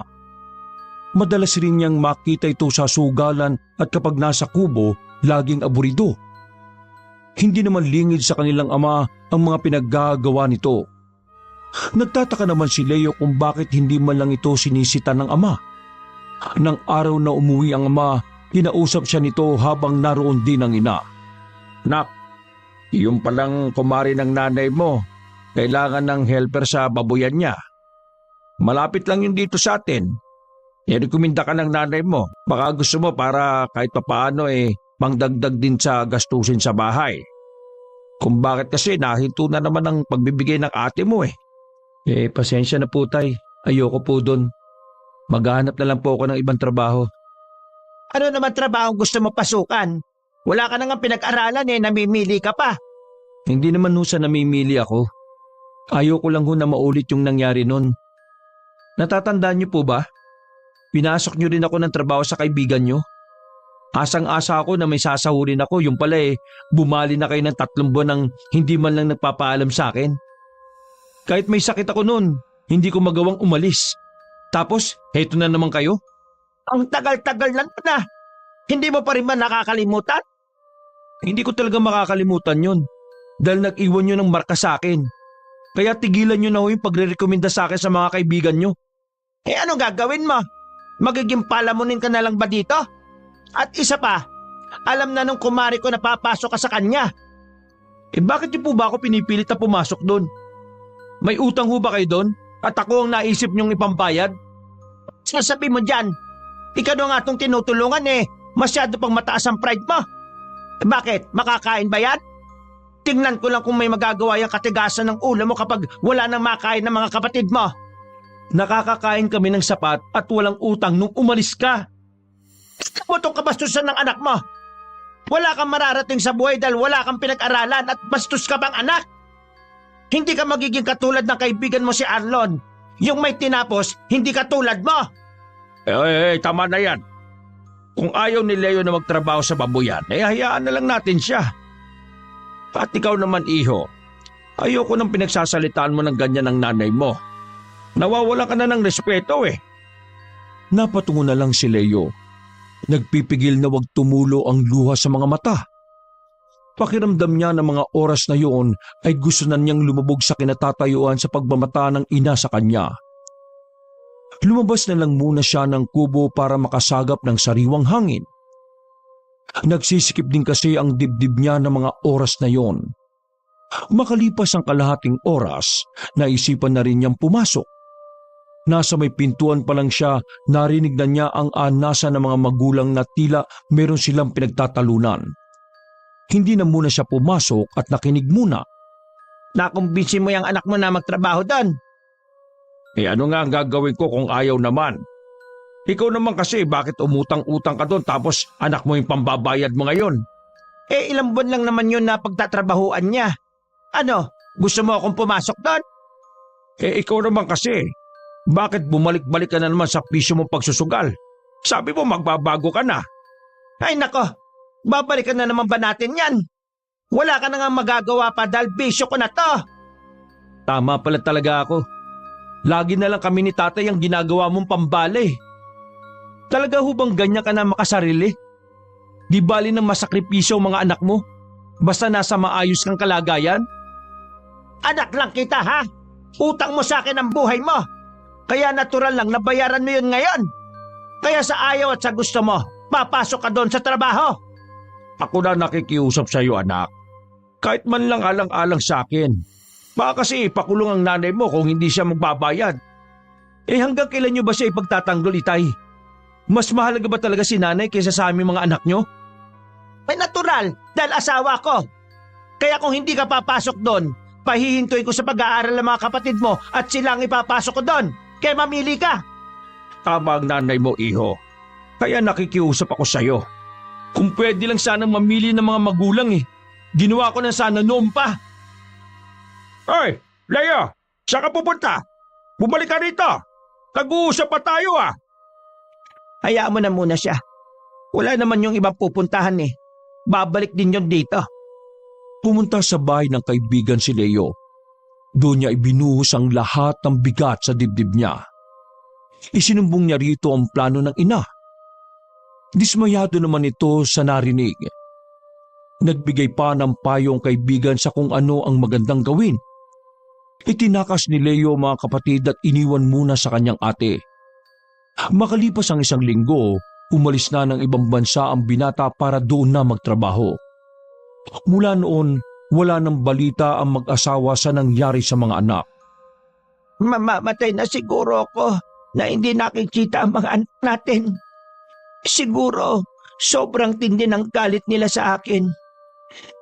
Madalas rin niyang makita ito sa sugalan at kapag nasa kubo, laging aburido. Hindi naman lingid sa kanilang ama ang mga pinaggagawa nito. Nagtataka naman si Leo kung bakit hindi man lang ito sinisita ng ama. Nang araw na umuwi ang ama, kinausap siya nito habang naroon din ang ina. Nak, yung palang kumari ng nanay mo, kailangan ng helper sa babuyan niya. Malapit lang yun dito sa atin. I-recommenda ka ng nanay mo. Baka gusto mo para kahit papaano pangdagdag din sa gastusin sa bahay. Kung bakit kasi nahinto na naman ang pagbibigay ng ate mo eh. Pasensya na po tay. Ayoko po doon. Maghahanap na lang po ako ng ibang trabaho. Ano naman trabaho gusto mo pasukan? Wala ka na nga pinag-aralan namimili ka pa. Hindi naman ho sa namimili ako. Ayoko lang ho na maulit yung nangyari nun. Natatandaan niyo po ba? Pinasok niyo rin ako ng trabaho sa kaibigan niyo. Asang-asa ako na may sasahurin ako. Yung pala bumali na kayo ng 3 buwan nang hindi man lang nagpapaalam sa akin. Kahit may sakit ako noon, hindi ko magawang umalis. Tapos, heto na naman kayo. Ang tagal-tagal lang na. Hindi mo pa rin ba nakakalimutan? Hindi ko talaga makakalimutan yun. Dahil nag-iwan nyo ng marka sa akin. Kaya tigilan nyo na ho yung pagre-rekomenda sa akin sa mga kaibigan nyo. Ano gagawin mo? Magiging palamunin ka na lang ba dito? At isa pa, alam na nung kumari ko na papasok ka sa kanya. Bakit niyo po ba ako pinipilit na pumasok doon? May utang ho ba kayo doon? At ako ang naisip niyong ipambayad? Sasabi mo dyan, ikaw na nga itong tinutulungan masyado pang mataas ang pride mo. Bakit? Makakain ba yan? Tingnan ko lang kung may magagawa yung katigasan ng ulo mo kapag wala nang makain ng mga kapatid mo. Nakakakain kami ng sapat at walang utang nung umalis ka. Mo itong kabastusan ng anak mo. Wala kang mararating sa buhay dahil wala kang pinag-aralan at bastos ka pang anak. Hindi ka magiging katulad ng kaibigan mo si Arlon. Yung may tinapos, hindi katulad mo. Tama na yan. Kung ayaw ni Leo na magtrabaho sa babuyan, hayaan na lang natin siya. At ikaw naman, iho, ayoko nang pinagsasalitaan mo ng ganyan ng nanay mo. Nawawala ka na ng respeto Napatungo na lang si Leo. Nagpipigil na wag tumulo ang luha sa mga mata. Pakiramdam niya na mga oras na yun ay gusto na niyang lumubog sa kinatatayuan sa pagmamata ng ina sa kanya. Lumabas na lang muna siya ng kubo para makasagap ng sariwang hangin. Nagsisikip din kasi ang dibdib niya ng mga oras na yon. Makalipas ang kalahating oras, naisipan na rin niyang pumasok. Nasa may pintuan pa lang siya, narinig na niya ang anasa ng mga magulang na tila meron silang pinagtatalunan. Hindi na muna siya pumasok at nakinig muna. Nakumbinsi mo yung anak mo na magtrabaho doon. Ano nga ang gagawin ko kung ayaw naman? Ikaw naman kasi bakit umutang-utang ka doon tapos anak mo yung pambabayad mo ngayon? Ilang buwan lang naman yun na pagtatrabahuan niya. Ano, gusto mo akong pumasok doon? Ikaw naman kasi, bakit bumalik-balik ka na naman sa pisyo mong pagsusugal? Sabi mo magbabago ka na. Ay nako, babalikan na naman ba natin yan? Wala ka na nga magagawa pa dahil bisyo ko na to. Tama pala talaga ako. Lagi na lang kami ni tatay ang ginagawa mong pambale. Talaga ho bang ganyan ka na makasarili? Di bali ng masakripisyo ang mga anak mo? Basta nasa maayos kang kalagayan? Anak lang kita ha? Utang mo sa akin ang buhay mo. Kaya natural lang na bayaran mo yun ngayon. Kaya sa ayaw at sa gusto mo, papasok ka doon sa trabaho. Ako na nakikiusap sa iyo, anak. Kahit man lang alang-alang sa akin. Baka kasi ipakulong ang nanay mo kung hindi siya magbabayad. Hanggang kailan nyo ba siya ipagtatanggol, itay? Mas mahalaga ba talaga si nanay kaysa sa aming mga anak nyo? May natural dahil asawa ko. Kaya kung hindi ka papasok doon, pahihintuin ko sa pag-aaral ng mga kapatid mo at silang ipapasok ko doon. Kaya mamili ka. Tama ang nanay mo, iho. Kaya nakikiusap ako sa iyo. Kung pwede lang sanang mamili ng mga magulang Ginawa ko na sana noon pa. Hoy, Leo! Saan ka pupunta? Bumalik ka rito! Nag-uusap pa tayo Hayaan mo na muna siya. Wala naman yung ibang pupuntahan Babalik din yun dito. Pumunta sa bahay ng kaibigan si Leo. Doon niya ibinuhos ang lahat ng bigat sa dibdib niya. Isinumbong niya rito ang plano ng ina. Dismayado naman ito sa narinig. Nagbigay pa ng payo ang kaibigan sa kung ano ang magandang gawin. Itinakas ni Leo ang mga kapatid at iniwan muna sa kanyang ate. Makalipas ang 1 linggo, umalis na ng ibang bansa ang binata para doon na magtrabaho. Mula noon, wala nang balita ang mag-asawa sa nangyari sa mga anak. Mamamatay na siguro ako na hindi nakikita ang mga anak natin. Siguro, sobrang tindi ng galit nila sa akin.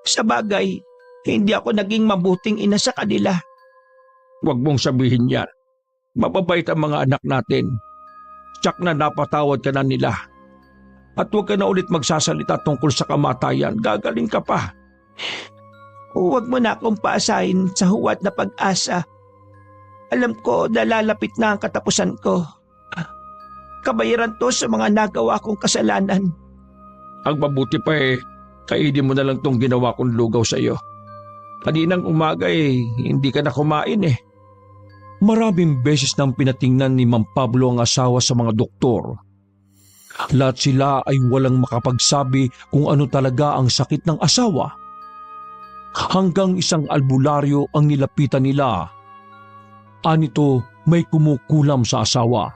Sa bagay, hindi ako naging mabuting ina sa kanila. Huwag mong sabihin yan. Mababait ang mga anak natin. Tsak na napatawad ka na nila. At huwag ka na ulit magsasalita tungkol sa kamatayan. Gagaling ka pa. Huwag mo na akong paasahin sa huwad na pag-asa. Alam ko na lalapit na ang katapusan ko. Kabayaran to sa mga nagawa kong kasalanan. Ang mabuti pa kainin mo na lang tong ginawa kong lugaw sa iyo. Kaninang umaga hindi ka na kumain Maraming beses nang pinatingnan ni Mang Pablo ang asawa sa mga doktor. Lahat sila ay walang makapagsabi kung ano talaga ang sakit ng asawa. Hanggang isang albularyo ang nilapitan nila. Anito may kumukulam sa asawa.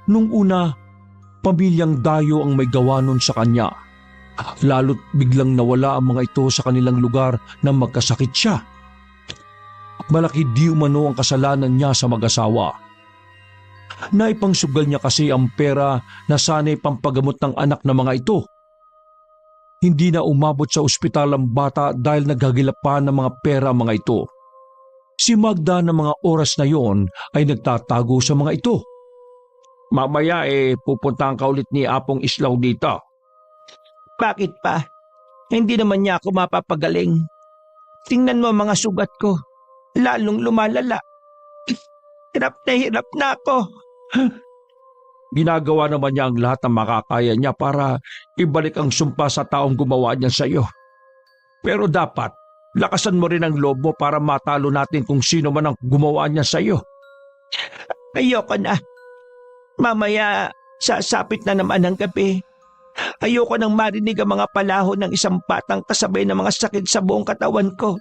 Nung una, pamilyang Dayo ang may gawa nun sa kanya. Lalo't biglang nawala ang mga ito sa kanilang lugar na magkasakit siya. Malaki di umano ang kasalanan niya sa mag-asawa. Naipangsugal niya kasi ang pera na sana'y pampagamot ng anak na mga ito. Hindi na umabot sa ospital ang bata dahil naghagilap pa ng mga pera mga ito. Si Magda na mga oras na yon ay nagtatago sa mga ito. Mamaya pupuntahan ka ulit ni Apong Islaw dito. Bakit pa? Hindi naman niya ako mapapagaling. Tingnan mo ang mga sugat ko. Lalong lumalala. Hirap na ako. Ginagawa naman niya ang lahat ng makakaya niya para ibalik ang sumpa sa taong gumawa niya sa iyo. Pero dapat, lakasan mo rin ang loob mo para matalo natin kung sino man ang gumawa niya sa iyo. Ayoko na. Mamaya, sasapit na naman ang gabi. Ayoko nang marinig ang mga palahon ng isang batang kasabay ng mga sakit sa buong katawan ko.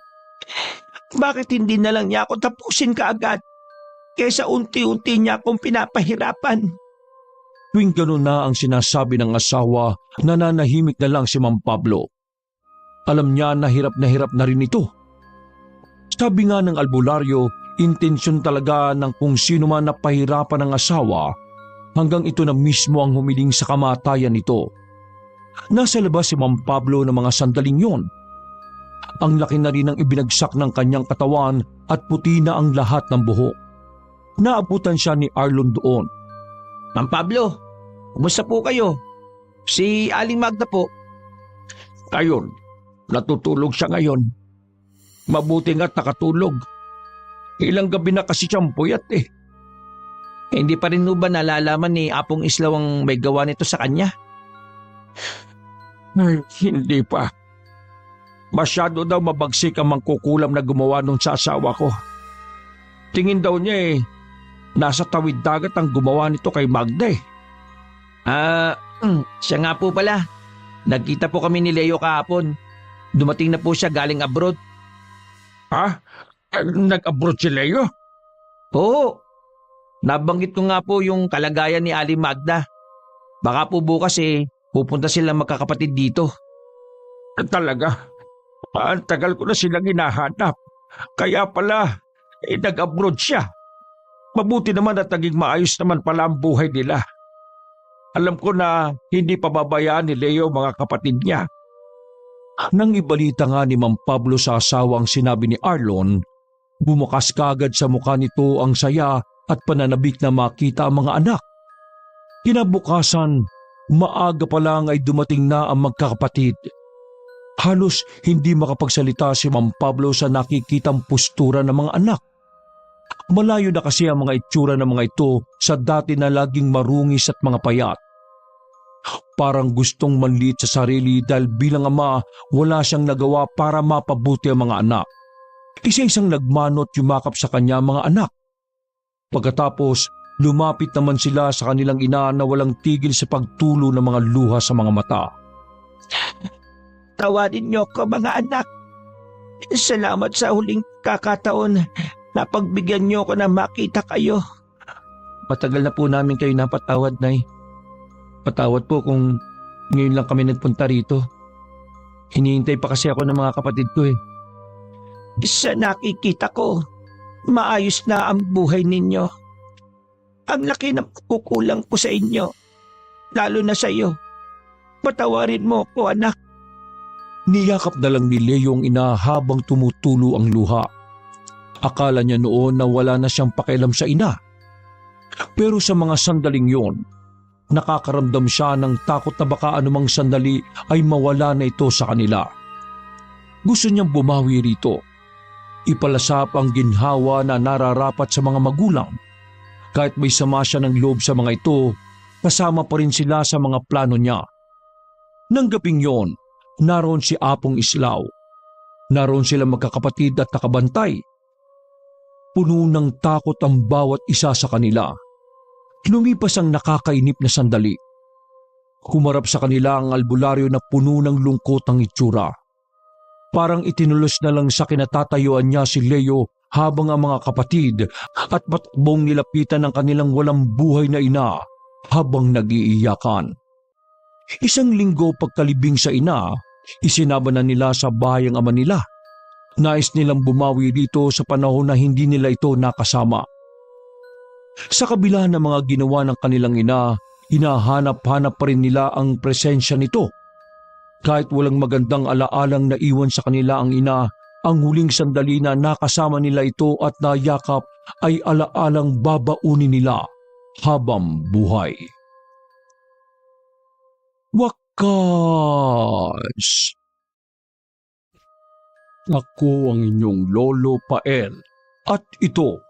Bakit hindi na lang niya ako tapusin kaagad? Kaysa unti-unti niya akong pinapahirapan. Tuwing gano'n na ang sinasabi ng asawa, nananahimik na lang si Mang Pablo. Alam niya na hirap na rin ito. Sabi nga ng albularyo, intensyon talaga ng kung sino man napahirapan ng asawa hanggang ito na mismo ang humiling sa kamatayan nito. Nasa labas si Mang Pablo ng mga sandaling yon. Ang laki na rin ang ibinagsak ng kanyang katawan at puti na ang lahat ng buhok. Naabutan siya ni Arlon doon. Mang Pablo, kumusta po kayo? Si Aling Magda po. Ayun, natutulog siya ngayon. Mabuti nga't nakatulog. Ilang gabi na kasi siyang puyat Hindi pa rin ba nalalaman ni Apong Islaw ang may gawa nito sa kanya? Ay, hindi pa. Masyado daw mabagsik ang mangkukulam na gumawa nun sa asawa ko. Tingin daw niya nasa tawid dagat ang gumawa nito kay Magda Siya nga po pala. Nagkita po kami ni Leo kahapon. Dumating na po siya galing abroad. Ha? Nag-abroad si Leo? Oo. Nabanggit ko nga po yung kalagayan ni Aling Magda. Baka po bukas pupunta silang magkakapatid dito. Talaga? Ang tagal ko na silang hinahanap. Kaya pala, nag-abroad siya. Mabuti naman at naging maayos naman pala ang buhay nila. Alam ko na hindi pababayaan ni Leo mga kapatid niya. Nang ibalita nga ni Mang Pablo sa asawang sinabi ni Arlon, bumukas kagad sa mukha nito ang saya at pananabik na makita ang mga anak. Kinabukasan, maaga pa lang ay dumating na ang magkakapatid. Halos hindi makapagsalita si Mang Pablo sa nakikitang postura ng mga anak. Malayo na kasi ang mga itsura ng mga ito sa dati na laging marungis at mga payat. Parang gustong manliit sa sarili dahil bilang ama wala siyang nagawa para mapabuti ang mga anak. Isa-isang nagmanot yumakap sa kanya mga anak. Pagkatapos, lumapit naman sila sa kanilang ina na walang tigil sa pagtulo ng mga luha sa mga mata. Tawarin niyo ko mga anak. Salamat sa huling kakataon Napagbigyan niyo ko na makita kayo. Matagal na po namin kayo napatawad, Nay. Patawad po kung ngayon lang kami nagpunta rito. Hinihintay pa kasi ako ng mga kapatid ko eh. Sa nakikita ko, maayos na ang buhay ninyo. Ang laki ng kukulang ko sa inyo, lalo na sa iyo. Patawarin mo ko, anak. Niyakap na lang ni Leo ang ina habang tumutulo ang luha. Akala niya noon na wala na siyang pakialam sa ina. Pero sa mga sandaling yon, nakakaramdam siya ng takot na baka anumang sandali ay mawala na ito sa kanila. Gusto niyang bumawi rito. Ipalasap ang ginhawa na nararapat sa mga magulang. Kahit may sama siya ng loob sa mga ito, kasama pa rin sila sa mga plano niya. Nang gabing yon, naroon si Apong Islaw. Naroon sila magkakapatid at nakabantay. Puno ng takot ang bawat isa sa kanila. Lumipas ang nakakainip na sandali. Humarap sa kanila ang albularyo na puno ng lungkot ang itsura. Parang itinulos na lang sa kinatatayuan niya si Leo habang ang mga kapatid at patakbong nilapitan ng kanilang walang buhay na ina habang nag-iiyakan. Isang linggo pagkalibing sa ina, isinaba na nila sa bahay ang ama nila. Nais nilang bumawi dito sa panahon na hindi nila ito nakasama. Sa kabila ng mga ginawa ng kanilang ina, hinahanap-hanap pa rin nila ang presensya nito. Kahit walang magandang alaalang naiwan sa kanila ang ina, ang huling sandali na nakasama nila ito at nayakap ay alaalang babaunin nila habang buhay. Wakas! Ako ang inyong Lolo Pael at ito